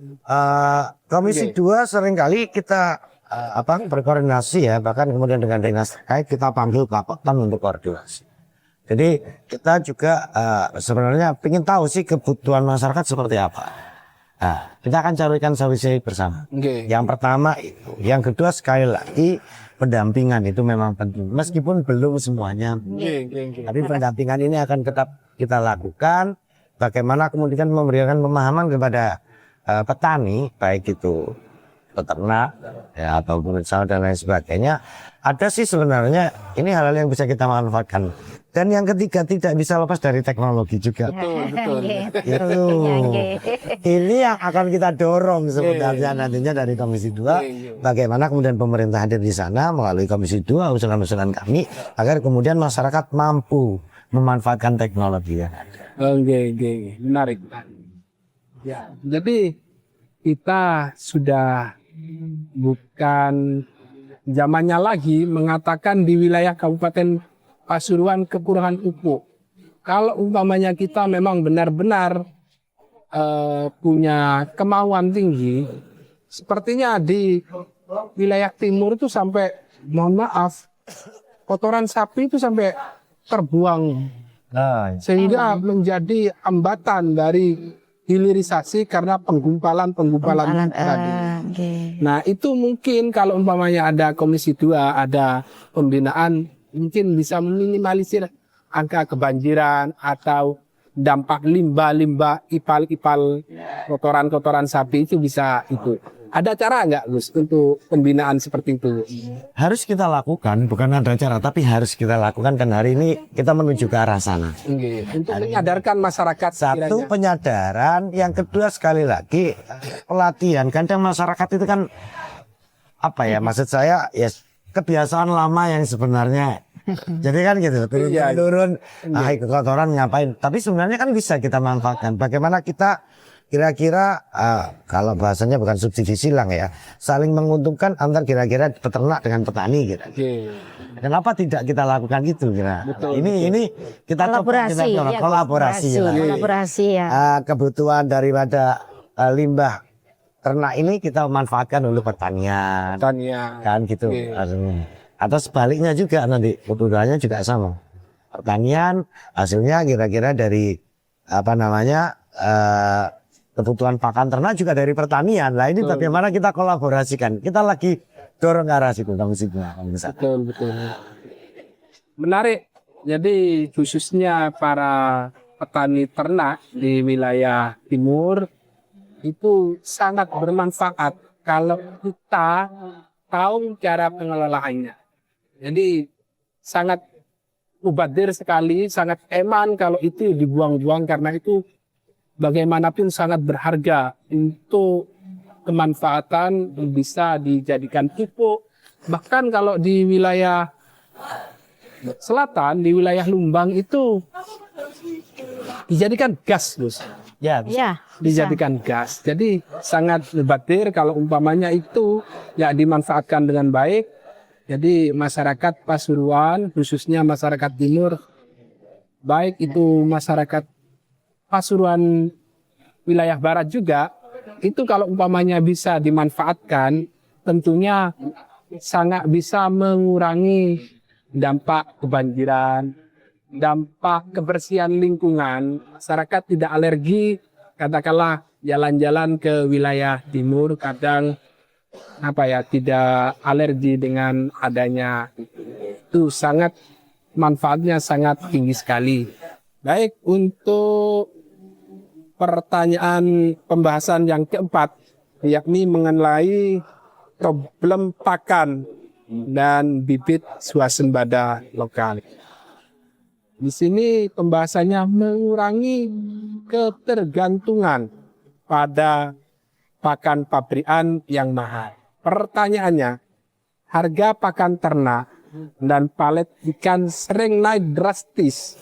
Komisi 2 seringkali kita berkoordinasi ya, bahkan kemudian dengan dinas terkait kita panggil Kapoktan untuk koordinasi. Jadi kita juga sebenarnya ingin tahu sih kebutuhan masyarakat seperti apa. Nah, kita akan carikan solusi bersama. Yang pertama itu, yang kedua sekali lagi pendampingan itu memang penting. Meskipun belum semuanya, tapi pendampingan ini akan tetap kita lakukan. Bagaimana kemudian memberikan pemahaman kepada petani, baik itu peternak ya atau pengusaha dan lain sebagainya. Ada sih sebenarnya ini hal-hal yang bisa kita manfaatkan. Dan yang ketiga tidak bisa lepas dari teknologi juga. Betul. Itu. Ini yang akan kita dorong sebenarnya nantinya dari Komisi 2. Bagaimana kemudian pemerintah hadir di sana melalui Komisi 2 usulan-usulan kami agar kemudian masyarakat mampu memanfaatkan teknologi yang ada. Menarik. Ya, jadi kita sudah bukan zamannya lagi mengatakan di wilayah Kabupaten Pasuruan kekurangan pupuk. Kalau umpamanya kita memang benar-benar punya kemauan tinggi, sepertinya di wilayah timur itu sampai, mohon maaf, kotoran sapi itu sampai terbuang. Sehingga menjadi hambatan dari hilirisasi karena penggumpalan tadi. Nah itu mungkin kalau umpamanya ada Komisi 2, ada pembinaan, mungkin bisa meminimalisir angka kebanjiran atau dampak limbah-limbah ipal-ipal kotoran-kotoran sapi itu bisa itu. Ada cara nggak Gus untuk pembinaan seperti itu? Harus kita lakukan, bukan ada cara, tapi harus kita lakukan dan hari ini kita menuju ke arah sana. Untuk menyadarkan masyarakat. Satu, penyadaran, yang kedua sekali lagi pelatihan. Kadang masyarakat itu kan maksud saya ya kebiasaan lama yang sebenarnya jadi kan gitu turun kotoran ngapain, tapi sebenarnya kan bisa kita manfaatkan. Bagaimana kita kira-kira kalau bahasanya bukan subsidi silang ya, saling menguntungkan antar kira-kira peternak dengan petani gitu. Kenapa tidak kita lakukan itu kira? Ini kita kolaborasi ya. Kebutuhan daripada limbah ternak ini kita manfaatkan untuk pertanian. Kan gitu. Atau sebaliknya juga nanti kebutuhannya juga sama. Pertanian hasilnya kira-kira dari kebutuhan pakan ternak juga dari pertanian. Nah ini bagaimana kita kolaborasikan? Kita lagi dorong ke arah situ. Betul. Menarik. Jadi khususnya para petani ternak di wilayah timur itu sangat bermanfaat kalau kita tahu cara pengelolaannya. Jadi sangat mubadir sekali, sangat eman kalau itu dibuang-buang karena itu bagaimanapun sangat berharga untuk kemanfaatan bisa dijadikan pupuk. Bahkan kalau di wilayah selatan, di wilayah Lumbang itu dijadikan gas, Gus. Dijadikan gas. Jadi sangat mubadir kalau umpamanya itu ya dimanfaatkan dengan baik. Jadi masyarakat Pasuruan, khususnya masyarakat timur, baik itu masyarakat Pasuruan wilayah barat juga, itu kalau umpamanya bisa dimanfaatkan, tentunya sangat bisa mengurangi dampak kebanjiran, dampak kebersihan lingkungan, masyarakat tidak alergi, katakanlah jalan-jalan ke wilayah timur kadang tidak alergi dengan adanya itu, sangat manfaatnya sangat tinggi sekali. Baik, untuk pertanyaan pembahasan yang keempat, yakni mengenai problem pakan dan bibit swasembada lokal. Di sini pembahasannya mengurangi ketergantungan pada pakan pabrikan yang mahal. Pertanyaannya, harga pakan ternak dan palet ikan sering naik drastis.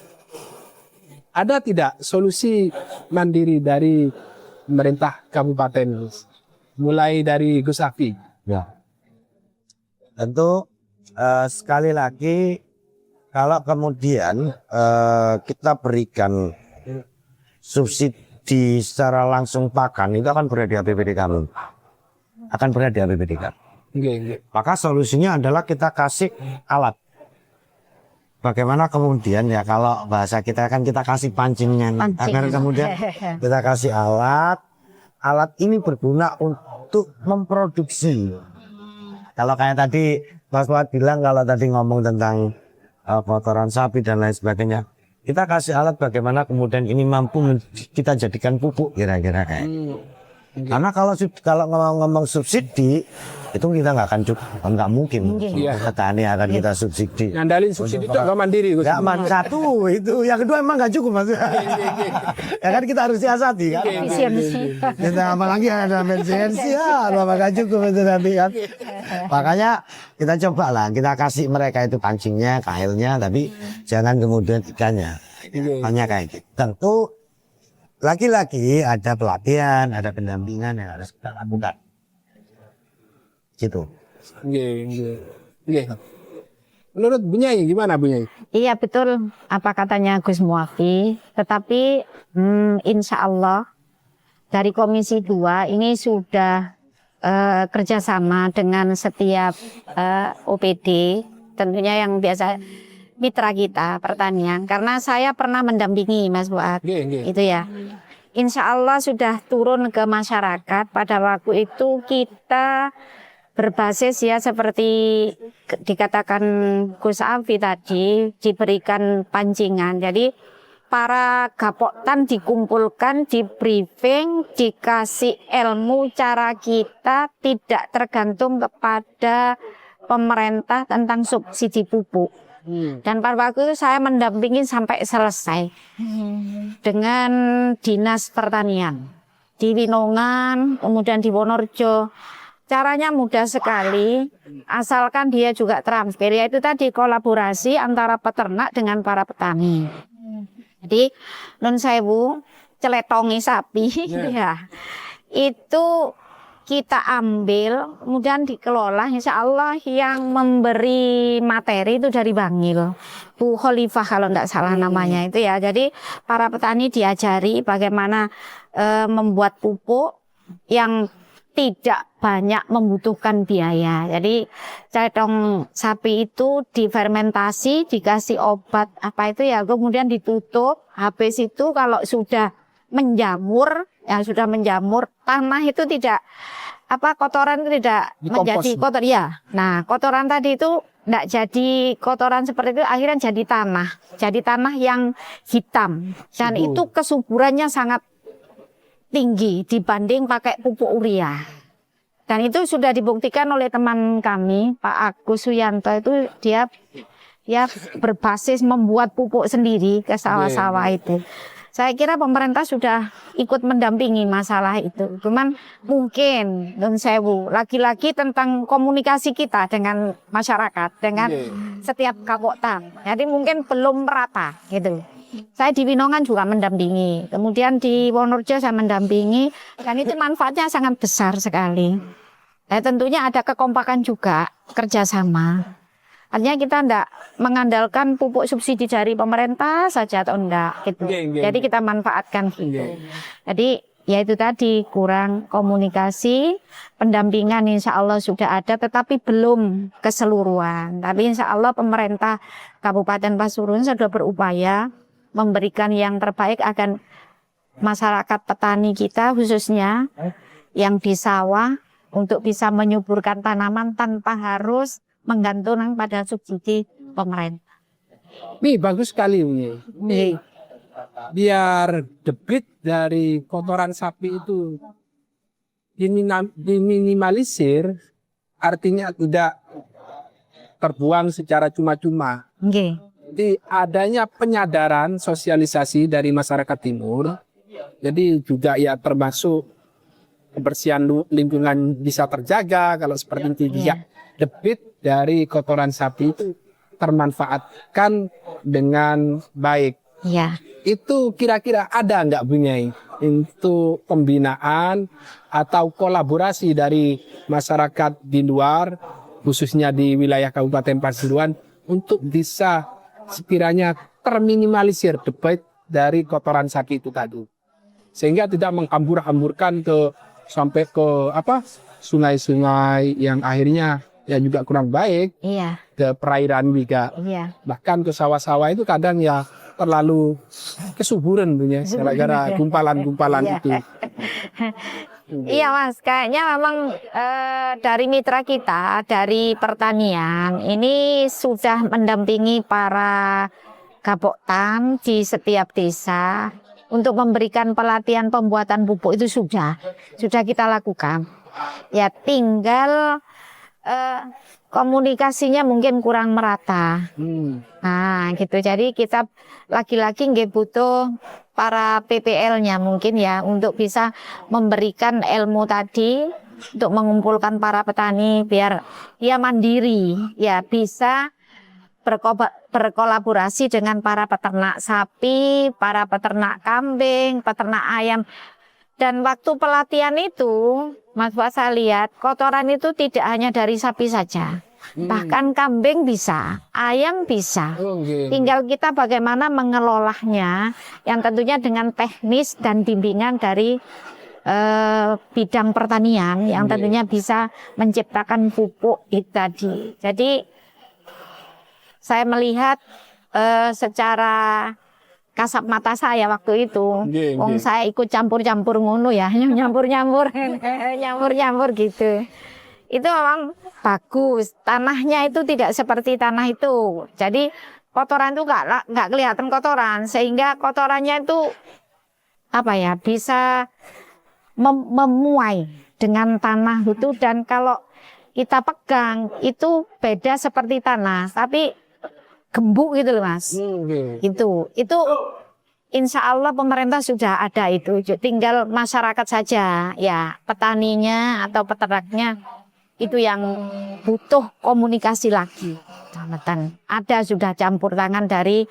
Ada tidak solusi mandiri dari pemerintah kabupaten, mulai dari Gus Afi? Ya. Tentu sekali lagi kalau kemudian kita berikan subsidi secara langsung pakan, itu akan berada di APBD kami. Akan berada di APBD kami. Maka solusinya adalah kita kasih alat. Bagaimana kemudian ya, kalau bahasa kita kan kita kasih pancingnya, agar kemudian kita kasih alat. Alat ini berguna untuk memproduksi. Kalau kayak tadi Mas Fuad bilang, kalau tadi ngomong tentang kotoran sapi dan lain sebagainya, kita kasih alat bagaimana kemudian ini mampu kita jadikan pupuk kira-kira kayak. Karena kalau ngomong subsidi itu kita nggak akan cukup, nggak mungkin. Petani akan kita subsidi. Ngandalin subsidi itu nggak mandiri. Nggak satu itu, yang kedua emang nggak cukup mas. Ya kan kita harus siasati kan. Efisiensi. Kita apalagi ada efisiensi ya, nggak cukup itu nanti kan. Makanya kita coba lah, kita kasih mereka itu pancingnya, kailnya, tapi jangan kemudian ikannya. Hanya kayak gitu. Tentu lagi-lagi ada pelatihan, ada pendampingan yang harus kita lakukan. Gitu. Menurut Bu Nyai gimana Bu Nyai? Iya betul apa katanya Gus Muafi, tetapi insya Allah dari Komisi 2 ini sudah kerjasama dengan setiap OPD, tentunya yang biasa mitra kita pertanian, karena saya pernah mendampingi Mas Fuad, itu ya. Insya Allah sudah turun ke masyarakat. Pada waktu itu kita berbasis ya seperti dikatakan Gus Afi tadi, diberikan pancingan. Jadi para gapoktan dikumpulkan, di briefing, dikasih ilmu cara kita tidak tergantung kepada pemerintah tentang subsidi pupuk. Dan pada waktu itu saya mendampingi sampai selesai dengan Dinas Pertanian di Winongan, kemudian di Wonorejo. Caranya mudah sekali, asalkan dia juga transfer, yaitu tadi kolaborasi antara peternak dengan para petani. Jadi nun sewu celetongi sapi ya, itu kita ambil, kemudian dikelola. Insya Allah yang memberi materi itu dari Bangil, Bu Khalifah kalau tidak salah namanya itu ya. Jadi para petani diajari bagaimana membuat pupuk yang tidak banyak membutuhkan biaya. Jadi cetong sapi itu difermentasi, dikasih obat apa itu ya, kemudian ditutup. Habis itu kalau sudah menjamur, tanah itu tidak kotoran itu tidak menjadi kotor ya. Nah, kotoran tadi itu tidak jadi kotoran seperti itu, akhirnya jadi tanah yang hitam, dan itu kesuburannya sangat tinggi dibanding pakai pupuk urea. Dan itu sudah dibuktikan oleh teman kami Pak Agus Suyanto, itu dia berbasis membuat pupuk sendiri ke sawah-sawah itu. Saya kira pemerintah sudah ikut mendampingi masalah itu. Cuman mungkin nun sewu lagi-lagi tentang komunikasi kita dengan masyarakat, dengan setiap kapoktan. Jadi mungkin belum merata gitu. Saya di Winongan juga mendampingi, kemudian di Wonorejo saya mendampingi, dan itu manfaatnya sangat besar sekali. Nah, tentunya ada kekompakan juga, kerjasama. Artinya kita tidak mengandalkan pupuk subsidi dari pemerintah saja atau enggak gitu. Jadi kita manfaatkan gitu. Jadi yaitu tadi kurang komunikasi, pendampingan insya Allah sudah ada tetapi belum keseluruhan. Tapi insya Allah pemerintah Kabupaten Pasuruan sudah berupaya memberikan yang terbaik agar masyarakat petani kita khususnya yang di sawah untuk bisa menyuburkan tanaman tanpa harus menggantungkan pada subsidi pemerintah. Nih bagus sekali ini. Nih biar debit dari kotoran sapi itu diminimalisir, artinya tidak terbuang secara cuma-cuma. Nggih. Jadi adanya penyadaran sosialisasi dari masyarakat timur, jadi juga ya termasuk kebersihan lingkungan bisa terjaga kalau seperti itu juga debit dari kotoran sapi itu termanfaatkan dengan baik. Iya. Itu kira-kira ada nggak Bu Nyai untuk pembinaan atau kolaborasi dari masyarakat di luar, khususnya di wilayah Kabupaten Pasuruan, untuk bisa sekiranya terminimalisir debit dari kotoran sapi itu tadi, sehingga tidak menghambur-hamburkan sampai ke sungai-sungai yang akhirnya ya juga kurang baik, Iya. ke perairan juga, Iya. bahkan ke sawah-sawah itu kadang ya terlalu kesuburan punya gara-gara gumpalan-gumpalan itu. Iya Mas, kayaknya memang dari mitra kita dari pertanian ini sudah mendampingi para Gapoktan di setiap desa untuk memberikan pelatihan pembuatan pupuk itu sudah kita lakukan. Ya tinggal komunikasinya mungkin kurang merata. Nah gitu, jadi kita lagi-lagi nggak butuh para PPL-nya mungkin ya untuk bisa memberikan ilmu tadi untuk mengumpulkan para petani biar dia mandiri ya bisa berkolaborasi dengan para peternak sapi, para peternak kambing, peternak ayam. Dan waktu pelatihan itu Mas Fuad saya lihat kotoran itu tidak hanya dari sapi saja. Bahkan kambing bisa, ayam bisa. Tinggal kita bagaimana mengelolanya, yang tentunya dengan teknis dan bimbingan dari bidang pertanian, yang tentunya bisa menciptakan pupuk itu tadi. Jadi saya melihat secara kasat mata saya waktu itu, saya ikut campur-campur ngono ya, nyampur-nyampur gitu. Itu memang bagus. Tanahnya itu tidak seperti tanah itu. Jadi kotoran itu nggak kelihatan kotoran, sehingga kotorannya itu bisa memuai dengan tanah itu. Dan kalau kita pegang itu beda seperti tanah, tapi gembuk gitu loh Mas. Itu insya Allah pemerintah sudah ada itu. Tinggal masyarakat saja ya, petaninya atau peternaknya itu yang butuh komunikasi lagi. Ada sudah campur tangan dari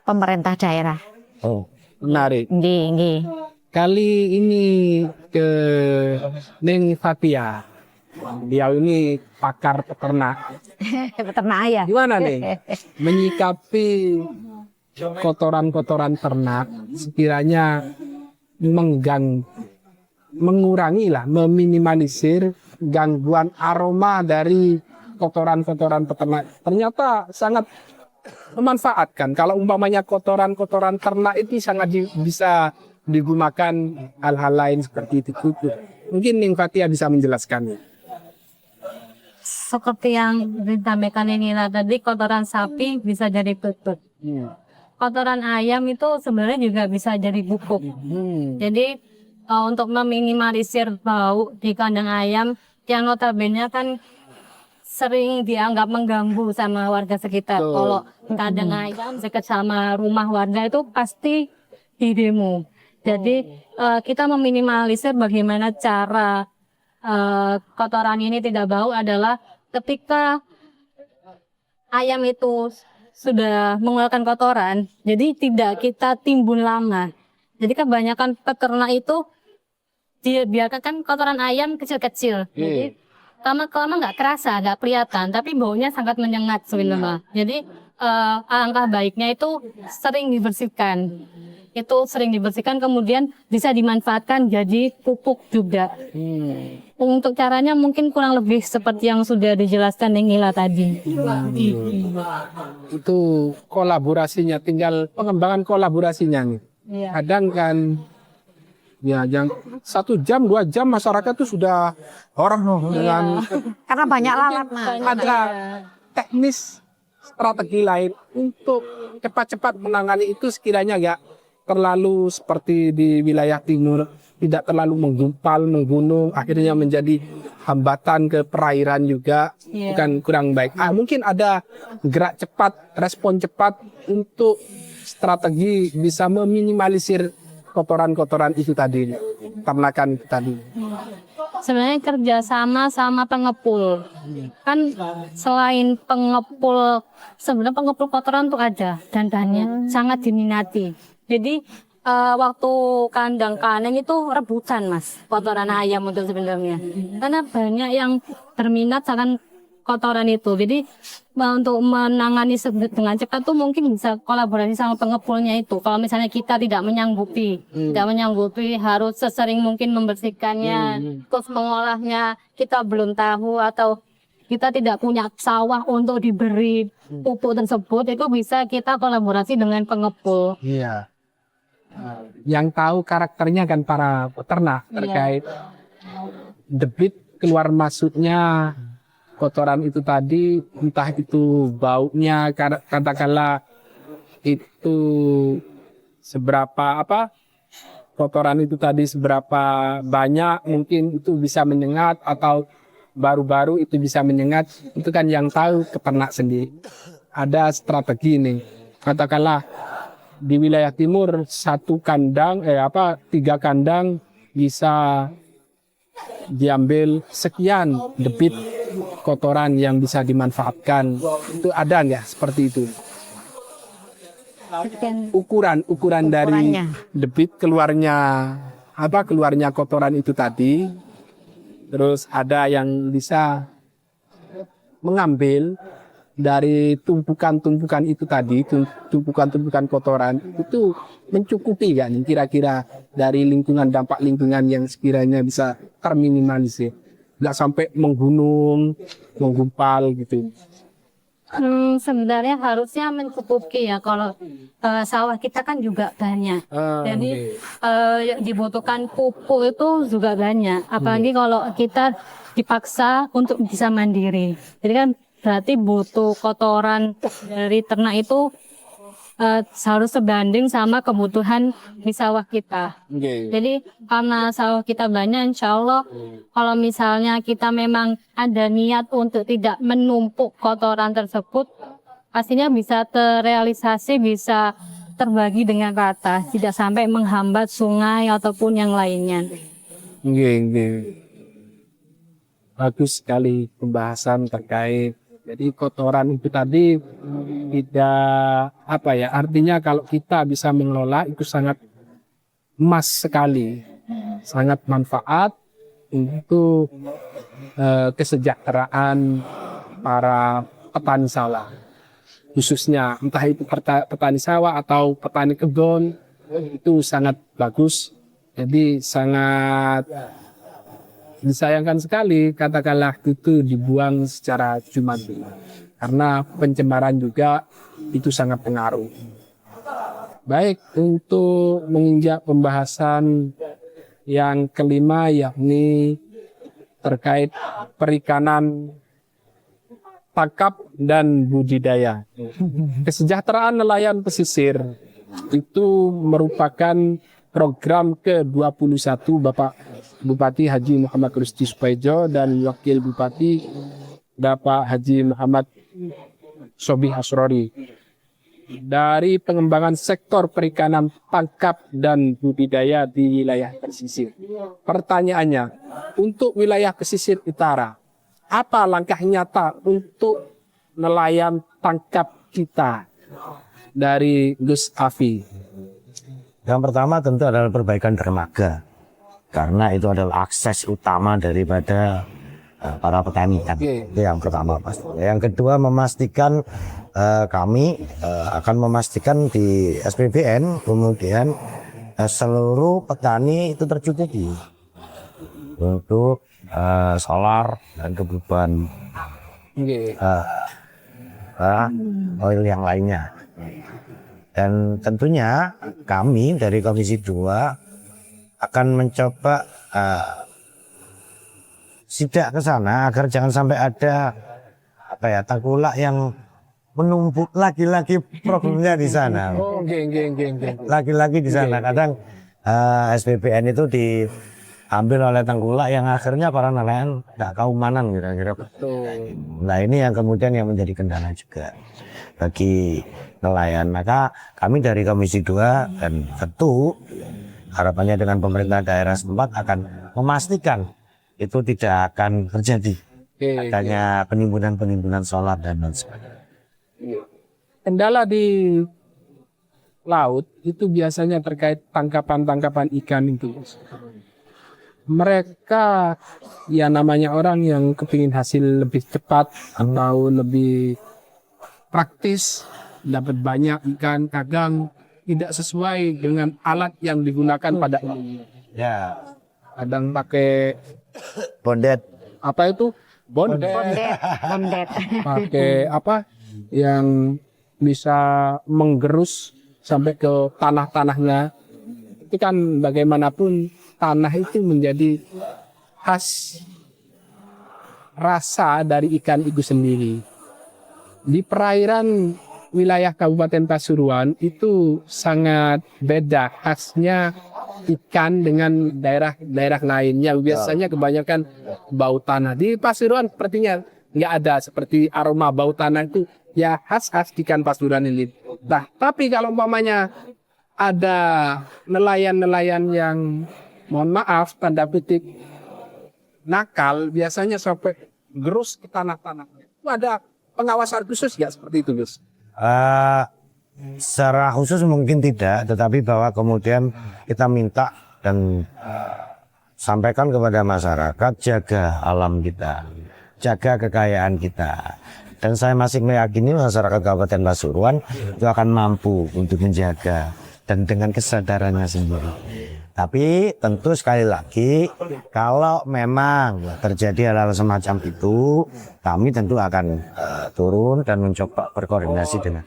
pemerintah daerah. Oh, menarik. Nggih. Kali ini ke Neng Fatia. Dia ini pakar peternak. Peternak ayam. Gimana nih menyikapi kotoran-kotoran ternak sekiranya meminimalisir gangguan aroma dari kotoran-kotoran peternak. Ternyata sangat memanfaatkan. Kalau umpamanya kotoran-kotoran ternak itu sangat bisa digunakan hal-hal lain seperti itu. Mungkin Ning Fatia bisa menjelaskannya. Seperti yang disampaikan ini tadi, kotoran sapi bisa jadi pupuk. Kotoran ayam itu sebenarnya juga bisa jadi pupuk. Jadi untuk meminimalisir bau di kandang ayam yang notabene kan sering dianggap mengganggu sama warga sekitar. Kalau kandang ayam dekat sama rumah warga itu pasti didemo. Jadi kita meminimalisir bagaimana cara kotoran ini tidak bau adalah ketika ayam itu sudah mengeluarkan kotoran, jadi tidak kita timbun lama. Jadi kebanyakan peternak itu biarkan kan kotoran ayam kecil-kecil. Jadi lama-lama nggak kerasa, nggak kelihatan, tapi baunya sangat menyengat sebenarnya. Jadi alangkah baiknya itu sering dibersihkan. Itu sering dibersihkan kemudian bisa dimanfaatkan jadi pupuk juga. Untuk caranya mungkin kurang lebih seperti yang sudah dijelaskan Nengila tadi. Itu kolaborasinya, tinggal pengembangan kolaborasinya nih. Iya. Kadang kan ya yang 1 jam 2 jam masyarakat tuh sudah orang dengan Karena banyak lalat, Mas. ada teknis strategi lain untuk cepat-cepat menangani itu sekiranya nggak terlalu seperti di wilayah timur, tidak terlalu menggumpal, menggunung, akhirnya menjadi hambatan ke perairan juga, bukan kurang baik. Mungkin ada gerak cepat, respon cepat untuk strategi bisa meminimalisir kotoran-kotoran itu tadi, ternakan itu tadi. Sebenarnya kerjasama sama pengepul. Kan selain pengepul, sebenarnya pengepul kotoran tuh ada dan bahannya sangat diminati. Jadi waktu kandang kandang itu rebutan, Mas, kotoran ayam untuk sebenarnya. Karena banyak yang berminat akan kotoran itu. Jadi untuk menangani dengan cepat tuh mungkin bisa kolaborasi sama pengepulnya itu. Kalau misalnya kita tidak menyanggupi harus sesering mungkin membersihkannya, terus mengolahnya kita belum tahu atau kita tidak punya sawah untuk diberi pupuk tersebut, itu bisa kita kolaborasi dengan pengepul. Iya. Yang tahu karakternya kan para peternak terkait debit keluar masuknya kotoran itu tadi, entah itu baunya, katakanlah itu seberapa kotoran itu tadi seberapa banyak, mungkin itu bisa menyengat atau baru-baru itu bisa menyengat, itu kan yang tahu peternak sendiri. Ada strategi nih, katakanlah di wilayah timur 3 kandang bisa diambil sekian debit kotoran yang bisa dimanfaatkan. Itu ada nggak seperti itu? Ukuran dari debit keluarnya kotoran itu tadi. Terus ada yang bisa mengambil dari tumpukan-tumpukan itu tadi, tumpukan-tumpukan kotoran itu mencukupi kan kira-kira dari dampak lingkungan yang sekiranya bisa terminimalisir, nggak sampai menggunung, menggumpal gitu. Sebenarnya harusnya mencukupi ya, kalau sawah kita kan juga banyak, jadi dibutuhkan pupuk itu juga banyak, apalagi kalau kita dipaksa untuk bisa mandiri. Jadi kan berarti butuh kotoran dari ternak itu harus sebanding sama kebutuhan di sawah kita. Jadi karena sawah kita banyak, insya Allah kalau misalnya kita memang ada niat untuk tidak menumpuk kotoran tersebut, pastinya bisa terrealisasi, bisa terbagi dengan rata, tidak sampai menghambat sungai ataupun yang lainnya. Bagus sekali pembahasan terkait. Jadi kotoran itu tadi tidak artinya kalau kita bisa mengelola itu sangat emas sekali, sangat manfaat untuk kesejahteraan para petani sawah, khususnya entah itu petani sawah atau petani kebun, itu sangat bagus. Jadi sangat disayangkan sekali katakanlah itu dibuang secara cuma-cuma, karena pencemaran juga itu sangat pengaruh. Baik, untuk menginjak pembahasan yang kelima, yakni terkait perikanan tangkap dan budidaya. Kesejahteraan nelayan pesisir itu merupakan program ke-21 Bapak Bupati Haji Muhammad Rusdi Supaejo dan Wakil Bupati Bapak Haji Muhammad Sobih Asrori. Dari pengembangan sektor perikanan tangkap dan budidaya di wilayah pesisir. Pertanyaannya, untuk wilayah pesisir utara, apa langkah nyata untuk nelayan tangkap kita dari Gus Afi? Yang pertama tentu adalah perbaikan dermaga, karena itu adalah akses utama daripada para petani kan. Oke. Itu yang pertama pasti. Yang kedua memastikan kami akan memastikan di SPBN kemudian seluruh petani itu tercukupi untuk solar dan kebutuhan Oke. oil yang lainnya. Dan tentunya kami dari Komisi 2 akan mencoba sidak ke sana agar jangan sampai ada tengkulak yang menumpuk lagi-lagi problemnya di sana. Oh, oke. Lagi-lagi di sana. Kadang SPBN itu diambil oleh tengkulak yang akhirnya para nelayan tidak kaumanan kira-kira. Betul. Nah ini yang kemudian yang menjadi kendala juga bagi nelayan. Maka kami dari Komisi 2 dan tentu harapannya dengan pemerintah daerah setempat akan memastikan itu tidak akan terjadi Oke. adanya penimbunan solar dan lain sebagainya. Kendala di laut itu biasanya terkait tangkapan ikan itu. Mereka ya namanya orang yang kepingin hasil lebih cepat atau lebih praktis, dapat banyak ikan, kadang tidak sesuai dengan alat yang digunakan pada umumnya. Ya, Kadang pakai bondet. apa itu? Bondet. Bondet. Pakai apa yang bisa menggerus sampai ke tanah-tanahnya. Itu kan bagaimanapun tanah itu menjadi khas rasa dari ikan itu sendiri. Di perairan wilayah Kabupaten Pasuruan itu sangat beda khasnya ikan dengan daerah lainnya. Biasanya kebanyakan bau tanah. Di Pasuruan sepertinya nggak ada seperti aroma bau tanah itu ya khas ikan Pasuruan ini. Nah, tapi kalau umpamanya ada nelayan-nelayan yang mohon maaf tanda petik nakal, biasanya sampai gerus ke tanah-tanah. Itu ada pengawasan khusus nggak seperti itu, Gus? Secara khusus mungkin tidak, tetapi bahwa kemudian kita minta dan sampaikan kepada masyarakat, jaga alam kita, jaga kekayaan kita. Dan saya masih meyakini masyarakat Kabupaten Pasuruan itu akan mampu untuk menjaga dan dengan kesadarannya sendiri. Tapi tentu sekali lagi kalau memang terjadi hal-hal semacam itu, kami tentu akan turun dan mencoba berkoordinasi dengan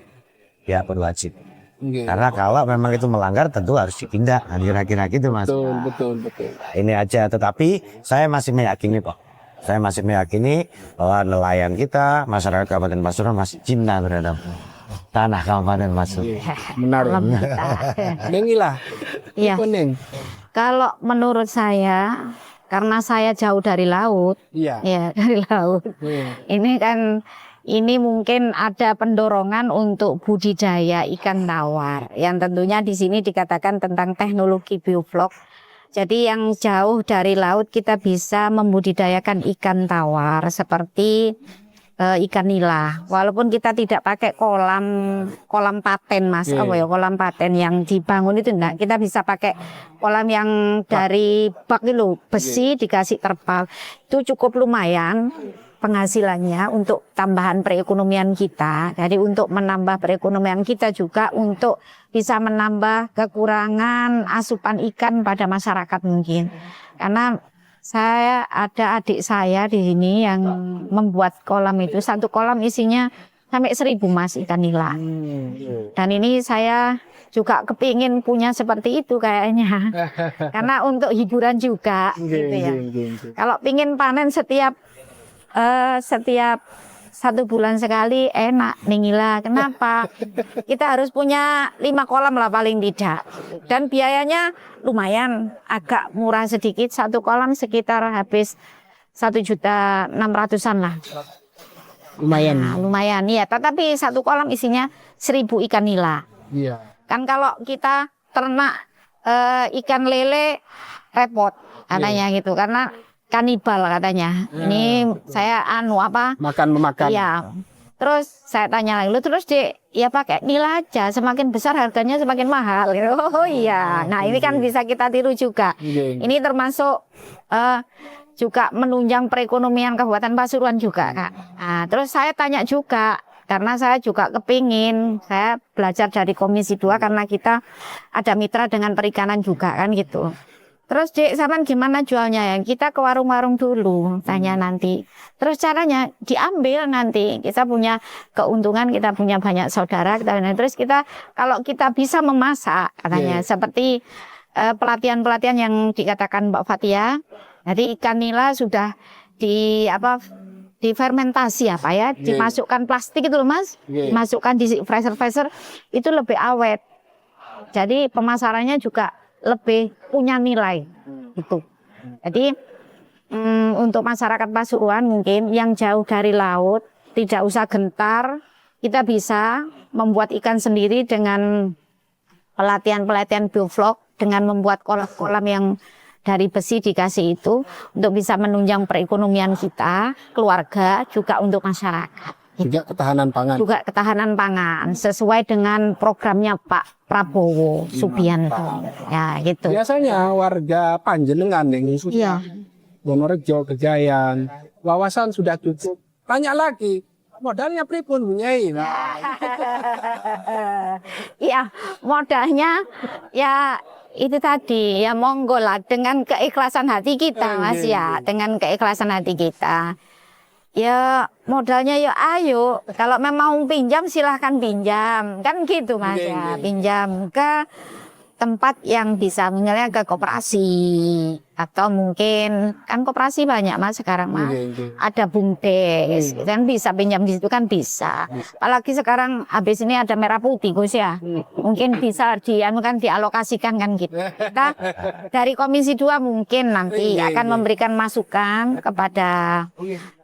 pihak berwajib. Karena kalau memang itu melanggar tentu harus ditindak. Kira-kira gitu Mas. Betul. Ini aja, tetapi saya masih meyakini kok. Saya masih meyakini bahwa nelayan kita, masyarakat Kabupaten Pasuruan masih cinta terhadap tanah Kabupaten Pasuruan. Menarik. Alam kita. Nengilah. Iya. Neng. Kalau menurut saya, karena saya jauh dari laut, Iya. ya dari laut. Ini kan, ini mungkin ada pendorongan untuk budidaya ikan tawar. Yang tentunya di sini dikatakan tentang teknologi bioflok. Jadi yang jauh dari laut kita bisa membudidayakan ikan tawar seperti ikan nila. Walaupun kita tidak pakai kolam paten Mas, kolam paten yang dibangun itu enggak. Kita bisa pakai kolam yang dari bak itu besi dikasih terpal. Itu cukup lumayan penghasilannya untuk tambahan perekonomian kita. Jadi untuk menambah perekonomian kita juga untuk bisa menambah kekurangan asupan ikan pada masyarakat mungkin. Karena saya ada adik saya di sini yang membuat kolam itu, satu kolam isinya sampai 1.000 Mas ikan nila. Dan ini saya juga kepingin punya seperti itu kayaknya. Karena untuk hiburan juga gitu ya. Kalau pingin panen setiap 1 bulan sekali enak ningila. Kenapa? Kita harus punya 5 kolam lah paling tidak. Dan biayanya lumayan agak murah sedikit. 1 kolam sekitar habis 1.600.000-an lah. Lumayan. Nah, lumayan ya. Tetapi 1 kolam isinya 1.000 ikan nila. Iya. Kan kalau kita ternak ikan lele repot katanya gitu. Karena kanibal katanya. Ini saya Makan-memakan. Iya. Terus saya tanya lagi, lu terus ya pakai nila aja, semakin besar harganya semakin mahal. Oh iya. Nah, ini kan bisa kita tiru juga. Ini termasuk juga menunjang perekonomian Kabupaten Pasuruan juga, Kak. Nah, terus saya tanya juga, karena saya juga kepingin, saya belajar dari Komisi 2 karena kita ada mitra dengan perikanan juga kan gitu. Terus Dek, Saman gimana jualnya ya? Kita ke warung-warung dulu, tanya nanti. Terus caranya diambil nanti. Kita punya keuntungan, kita punya banyak saudara. Terus kita, kalau kita bisa memasak, katanya. Seperti pelatihan-pelatihan yang dikatakan Mbak Fatia. Jadi ikan nila sudah difermentasi apa ya? Dimasukkan plastik itu loh Mas. Dimasukkan di freezer-freezer, itu lebih awet. Jadi pemasarannya juga lebih punya nilai gitu. Jadi untuk masyarakat Pasuruan mungkin yang jauh dari laut tidak usah gentar, kita bisa membuat ikan sendiri dengan pelatihan bioflok, dengan membuat kolam-kolam yang dari besi dikasih itu untuk bisa menunjang perekonomian kita, keluarga, juga untuk masyarakat. Juga ketahanan pangan. Juga ketahanan pangan sesuai dengan programnya Pak Prabowo Subianto. Ya gitu. Biasanya warga Panjenengan yang sudah Wonorejo, Kejayan, wawasan sudah cukup. Tanya lagi, modalnya pripun Nyai? Iya, modalnya ya itu tadi ya monggo lah dengan keikhlasan hati kita Mas ya, dengan keikhlasan hati kita. Ya modalnya ya ayo, kalau memang pinjam silahkan pinjam, kan gitu Mas ya, pinjam ke tempat yang bisa, misalnya ke koperasi atau mungkin kan koperasi banyak Mas sekarang Mas, ada bumdes, kan bisa pinjam di situ kan bisa. Apalagi sekarang habis ini ada merah putih Gus ya, mungkin bisa dialokasikan kan gitu. Kita dari Komisi 2 mungkin nanti akan memberikan masukan kepada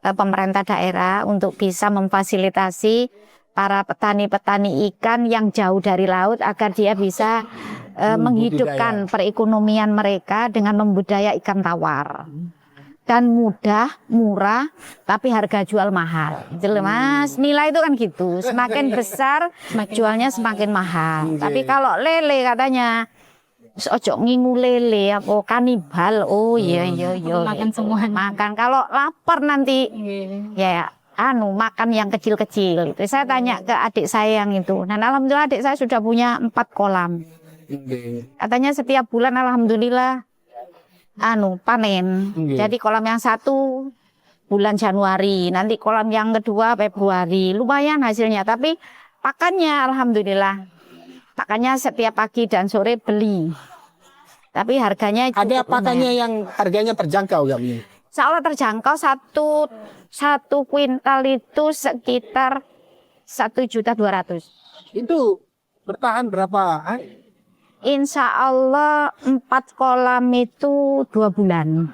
pemerintah daerah untuk bisa memfasilitasi para petani-petani ikan yang jauh dari laut agar dia bisa menghidupkan perekonomian mereka dengan membudaya ikan tawar. Dan mudah, murah, tapi harga jual mahal. Gitu loh Mas, nilai itu kan gitu. Semakin besar, jualnya semakin mahal. Tapi kalau lele katanya, ojo ngingu lele, apa kanibal. Oh iya. Makan semua. Makan. Kalau lapar nanti, ya makan yang kecil-kecil. Itu saya tanya ke adik saya yang itu. Dan alhamdulillah adik saya sudah punya 4 kolam. Katanya setiap bulan alhamdulillah panen. Jadi kolam yang satu bulan Januari, nanti kolam yang kedua Februari. Lumayan hasilnya, tapi pakannya alhamdulillah. Pakannya setiap pagi dan sore beli. Tapi harganya ada pakannya yang harganya terjangkau ya Bu? Seolah terjangkau, satu kuintal itu sekitar 1.200.000. Itu bertahan berapa? Insya Allah 4 kolam itu 2 bulan.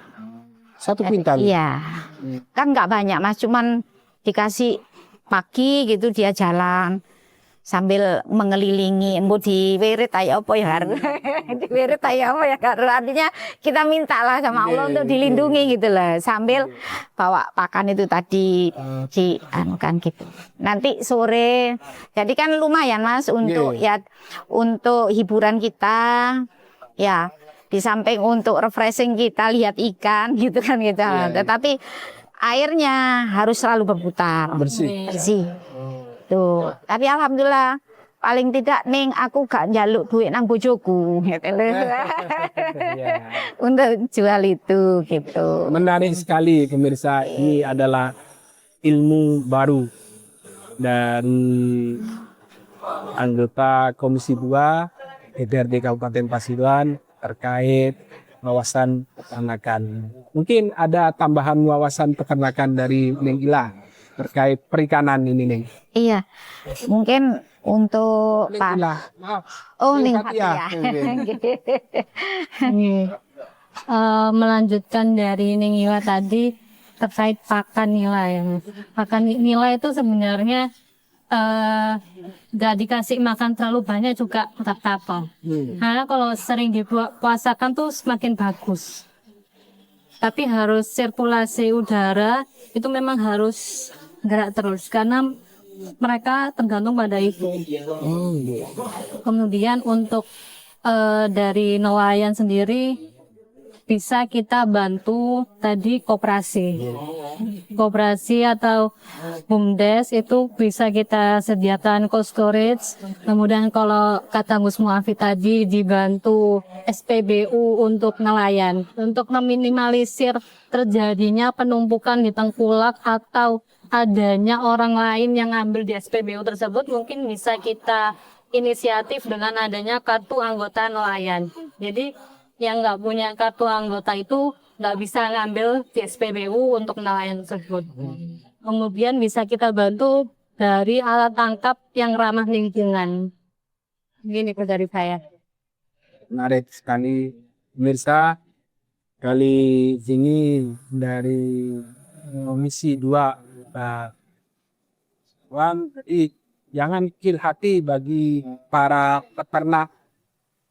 1 kuintal? Iya. Kan nggak banyak Mas, cuman dikasih pagi gitu dia jalan sambil mengelilingi, mau diwirit ayo apa ya harus diwirit ayo apa ya harus, artinya kita mintalah sama Allah untuk dilindungi gitu lah, sambil bawa pakan itu tadi kan gitu. Nanti sore jadi kan lumayan Mas untuk untuk hiburan kita ya, di samping untuk refreshing kita lihat ikan gitu kan gitu. Tetapi airnya harus selalu berputar, bersih. Tuh, tapi alhamdulillah paling tidak ning aku gak njaluk duit nang bojoku gitu loh. Untuk jual itu gitu. Menarik sekali pemirsa, ini adalah ilmu baru dari anggota Komisi 2 DPRD Kabupaten Pasuruan terkait wawasan peternakan. Mungkin ada tambahan wawasan peternakan dari Neng Ila terkait perikanan ini Neng. Iya, mungkin untuk Pak. Neng Fatia. Melanjutkan dari Neng Ila tadi terkait pakan nila ya. Pakan nila itu sebenarnya gak dikasih makan terlalu banyak juga tetap apa. Karena kalau sering dipuasakan tuh semakin bagus. Tapi harus sirkulasi udara itu memang harus gerak terus karena mereka tergantung pada itu. Kemudian untuk dari nelayan sendiri bisa kita bantu tadi koperasi atau BUMDes itu bisa kita sediakan cold storage. Kemudian kalau kata Gus Muafi tadi dibantu SPBU untuk nelayan untuk meminimalisir terjadinya penumpukan di tengkulak atau adanya orang lain yang ambil di SPBU tersebut, mungkin bisa kita inisiatif dengan adanya kartu anggota nelayan. Jadi yang nggak punya kartu anggota itu nggak bisa ngambil di SPBU untuk nelayan tersebut. Kemudian bisa kita bantu dari alat tangkap yang ramah lingkungan. Ini dari saya. Menarik sekali pemirsa. Kali ini dari Komisi 2 jangan kecil hati bagi para peternak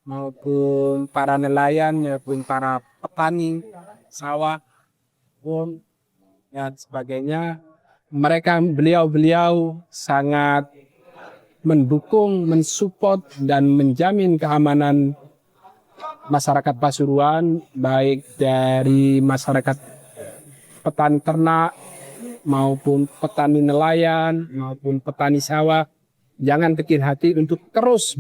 maupun para nelayan maupun para petani sawah pun dan sebagainya. Beliau sangat mendukung, mensupport dan menjamin keamanan masyarakat Pasuruan, baik dari masyarakat petani ternak maupun petani nelayan maupun petani sawah. Jangan kecil hati untuk terus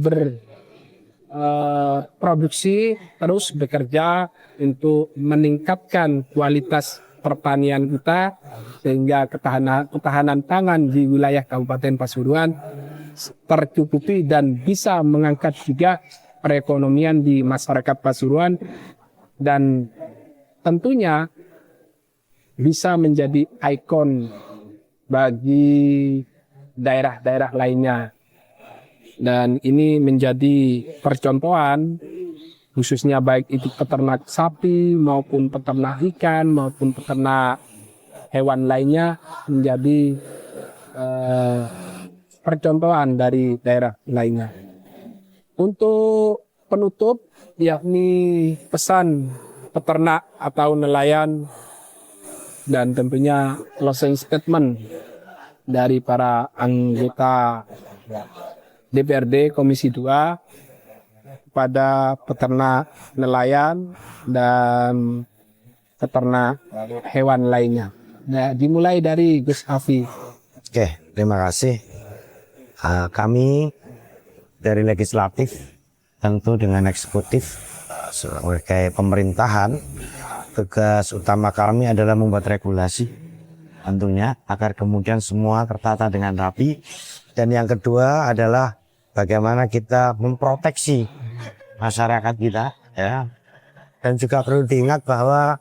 berproduksi, terus bekerja untuk meningkatkan kualitas pertanian kita sehingga ketahanan pangan di wilayah Kabupaten Pasuruan tercukupi dan bisa mengangkat juga perekonomian di masyarakat Pasuruan dan tentunya bisa menjadi ikon bagi daerah-daerah lainnya. Dan ini menjadi percontohan khususnya baik itu peternak sapi maupun peternak ikan maupun peternak hewan lainnya menjadi percontohan dari daerah lainnya. Untuk penutup yakni pesan peternak atau nelayan dan tentunya closing statement dari para anggota DPRD Komisi 2 kepada peternak nelayan dan peternak hewan lainnya. Nah, dimulai dari Gus Afi. Oke, terima kasih. Kami dari legislatif tentu dengan eksekutif sebagai pemerintahan, tugas utama kami adalah membuat regulasi tentunya agar kemudian semua tertata dengan rapi, dan yang kedua adalah bagaimana kita memproteksi masyarakat kita, ya. Dan juga perlu diingat bahwa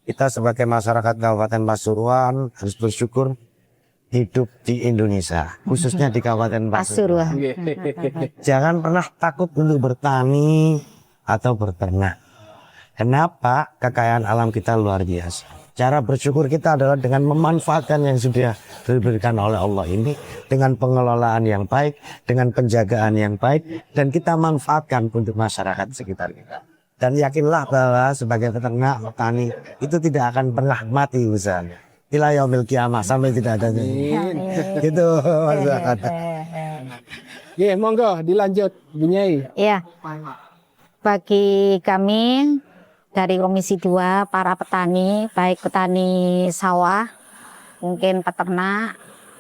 kita sebagai masyarakat Kabupaten Pasuruan harus bersyukur hidup di Indonesia, khususnya di Kabupaten Pasuruan. Jangan pernah takut untuk bertani atau berternak. Kenapa? Kekayaan alam kita luar biasa. Cara bersyukur kita adalah dengan memanfaatkan yang sudah diberikan oleh Allah ini dengan pengelolaan yang baik, dengan penjagaan yang baik, dan kita manfaatkan untuk masyarakat sekitar kita. Dan yakinlah bahwa sebagai peternak, petani itu tidak akan pernah mati usahanya. Ila yaumil kiamah, sampai tidak ada. Gitu masyarakat. Ya, monggo dilanjut Bu Nyai. Ya, bagi kami dari Komisi 2, para petani, baik petani sawah, mungkin peternak,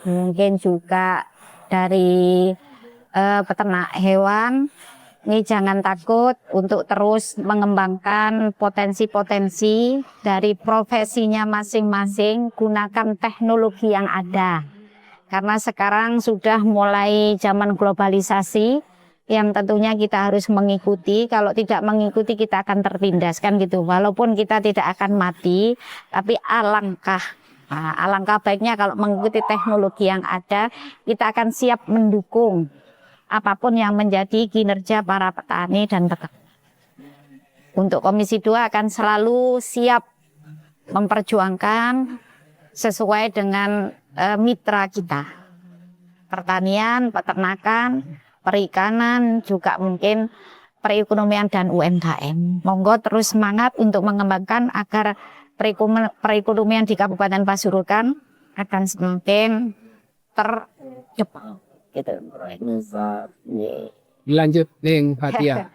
mungkin juga dari peternak hewan, ini jangan takut untuk terus mengembangkan potensi-potensi dari profesinya masing-masing, gunakan teknologi yang ada. Karena sekarang sudah mulai zaman globalisasi, yang tentunya kita harus mengikuti. Kalau tidak mengikuti kita akan tertindas, kan gitu. Walaupun kita tidak akan mati, tapi alangkah baiknya kalau mengikuti teknologi yang ada, kita akan siap mendukung apapun yang menjadi kinerja para petani dan peternak. Untuk Komisi 2 akan selalu siap memperjuangkan sesuai dengan mitra kita. Pertanian, peternakan, perikanan, juga mungkin perekonomian dan UMKM. Monggo terus semangat untuk mengembangkan agar perekonomian di Kabupaten Pasuruan akan semakin tercepat. Gitu. Lanjut Neng Fatia.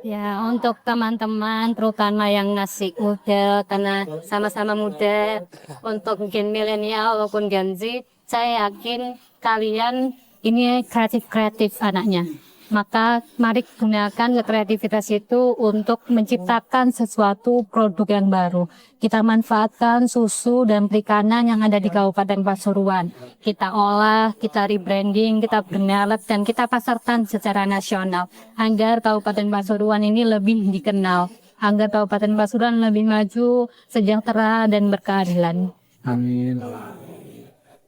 Ya, untuk teman-teman terutama yang masih muda, karena sama-sama muda, untuk mungkin milenial maupun Gen Z, saya yakin kalian ini kreatif-kreatif anaknya. Maka mari gunakan kreativitas itu untuk menciptakan sesuatu produk yang baru. Kita manfaatkan susu dan perikanan yang ada di Kabupaten Pasuruan. Kita olah, kita rebranding, kita bermerek, dan kita pasarkan secara nasional. Agar Kabupaten Pasuruan ini lebih dikenal. Agar Kabupaten Pasuruan lebih maju, sejahtera, dan berkeadilan. Amin.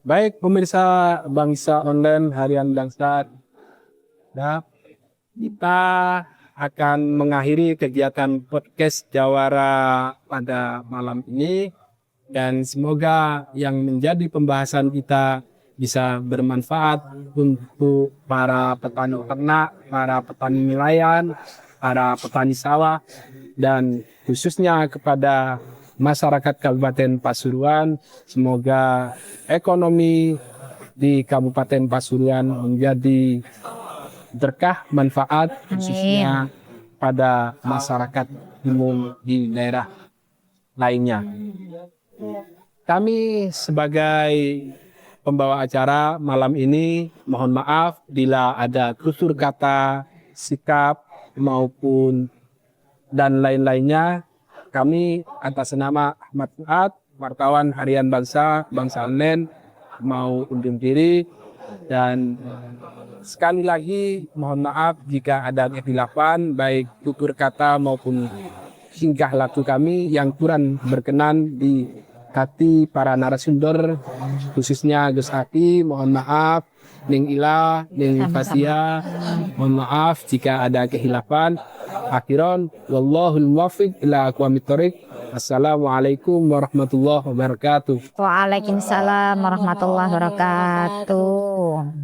Baik pemirsa Bangsa Online Harian Bangsat. Nah, kita akan mengakhiri kegiatan podcast Jawara pada malam ini dan semoga yang menjadi pembahasan kita bisa bermanfaat untuk para petani ternak, para petani nelayan, para petani sawah dan khususnya kepada masyarakat Kabupaten Pasuruan. Semoga ekonomi di Kabupaten Pasuruan menjadi berkah manfaat khususnya pada masyarakat umum di daerah lainnya. Kami sebagai pembawa acara malam ini mohon maaf bila ada tutur kata, sikap maupun dan lain-lainnya. Kami atas nama Ahmad Fuad, wartawan Harian Bangsa Online mau undur diri dan sekali lagi mohon maaf jika ada kekhilafan baik tutur kata maupun tingkah laku kami yang kurang berkenan di hati para narasumber khususnya Gus Aki. Mohon maaf, Ning Ila, Ning Fasia, mohon maaf jika ada kekhilafan. Akhiran wallahul muwaffiq ila aqwamit thoriq. Assalamualaikum warahmatullahi wabarakatuh. Waalaikumsalam warahmatullahi wabarakatuh.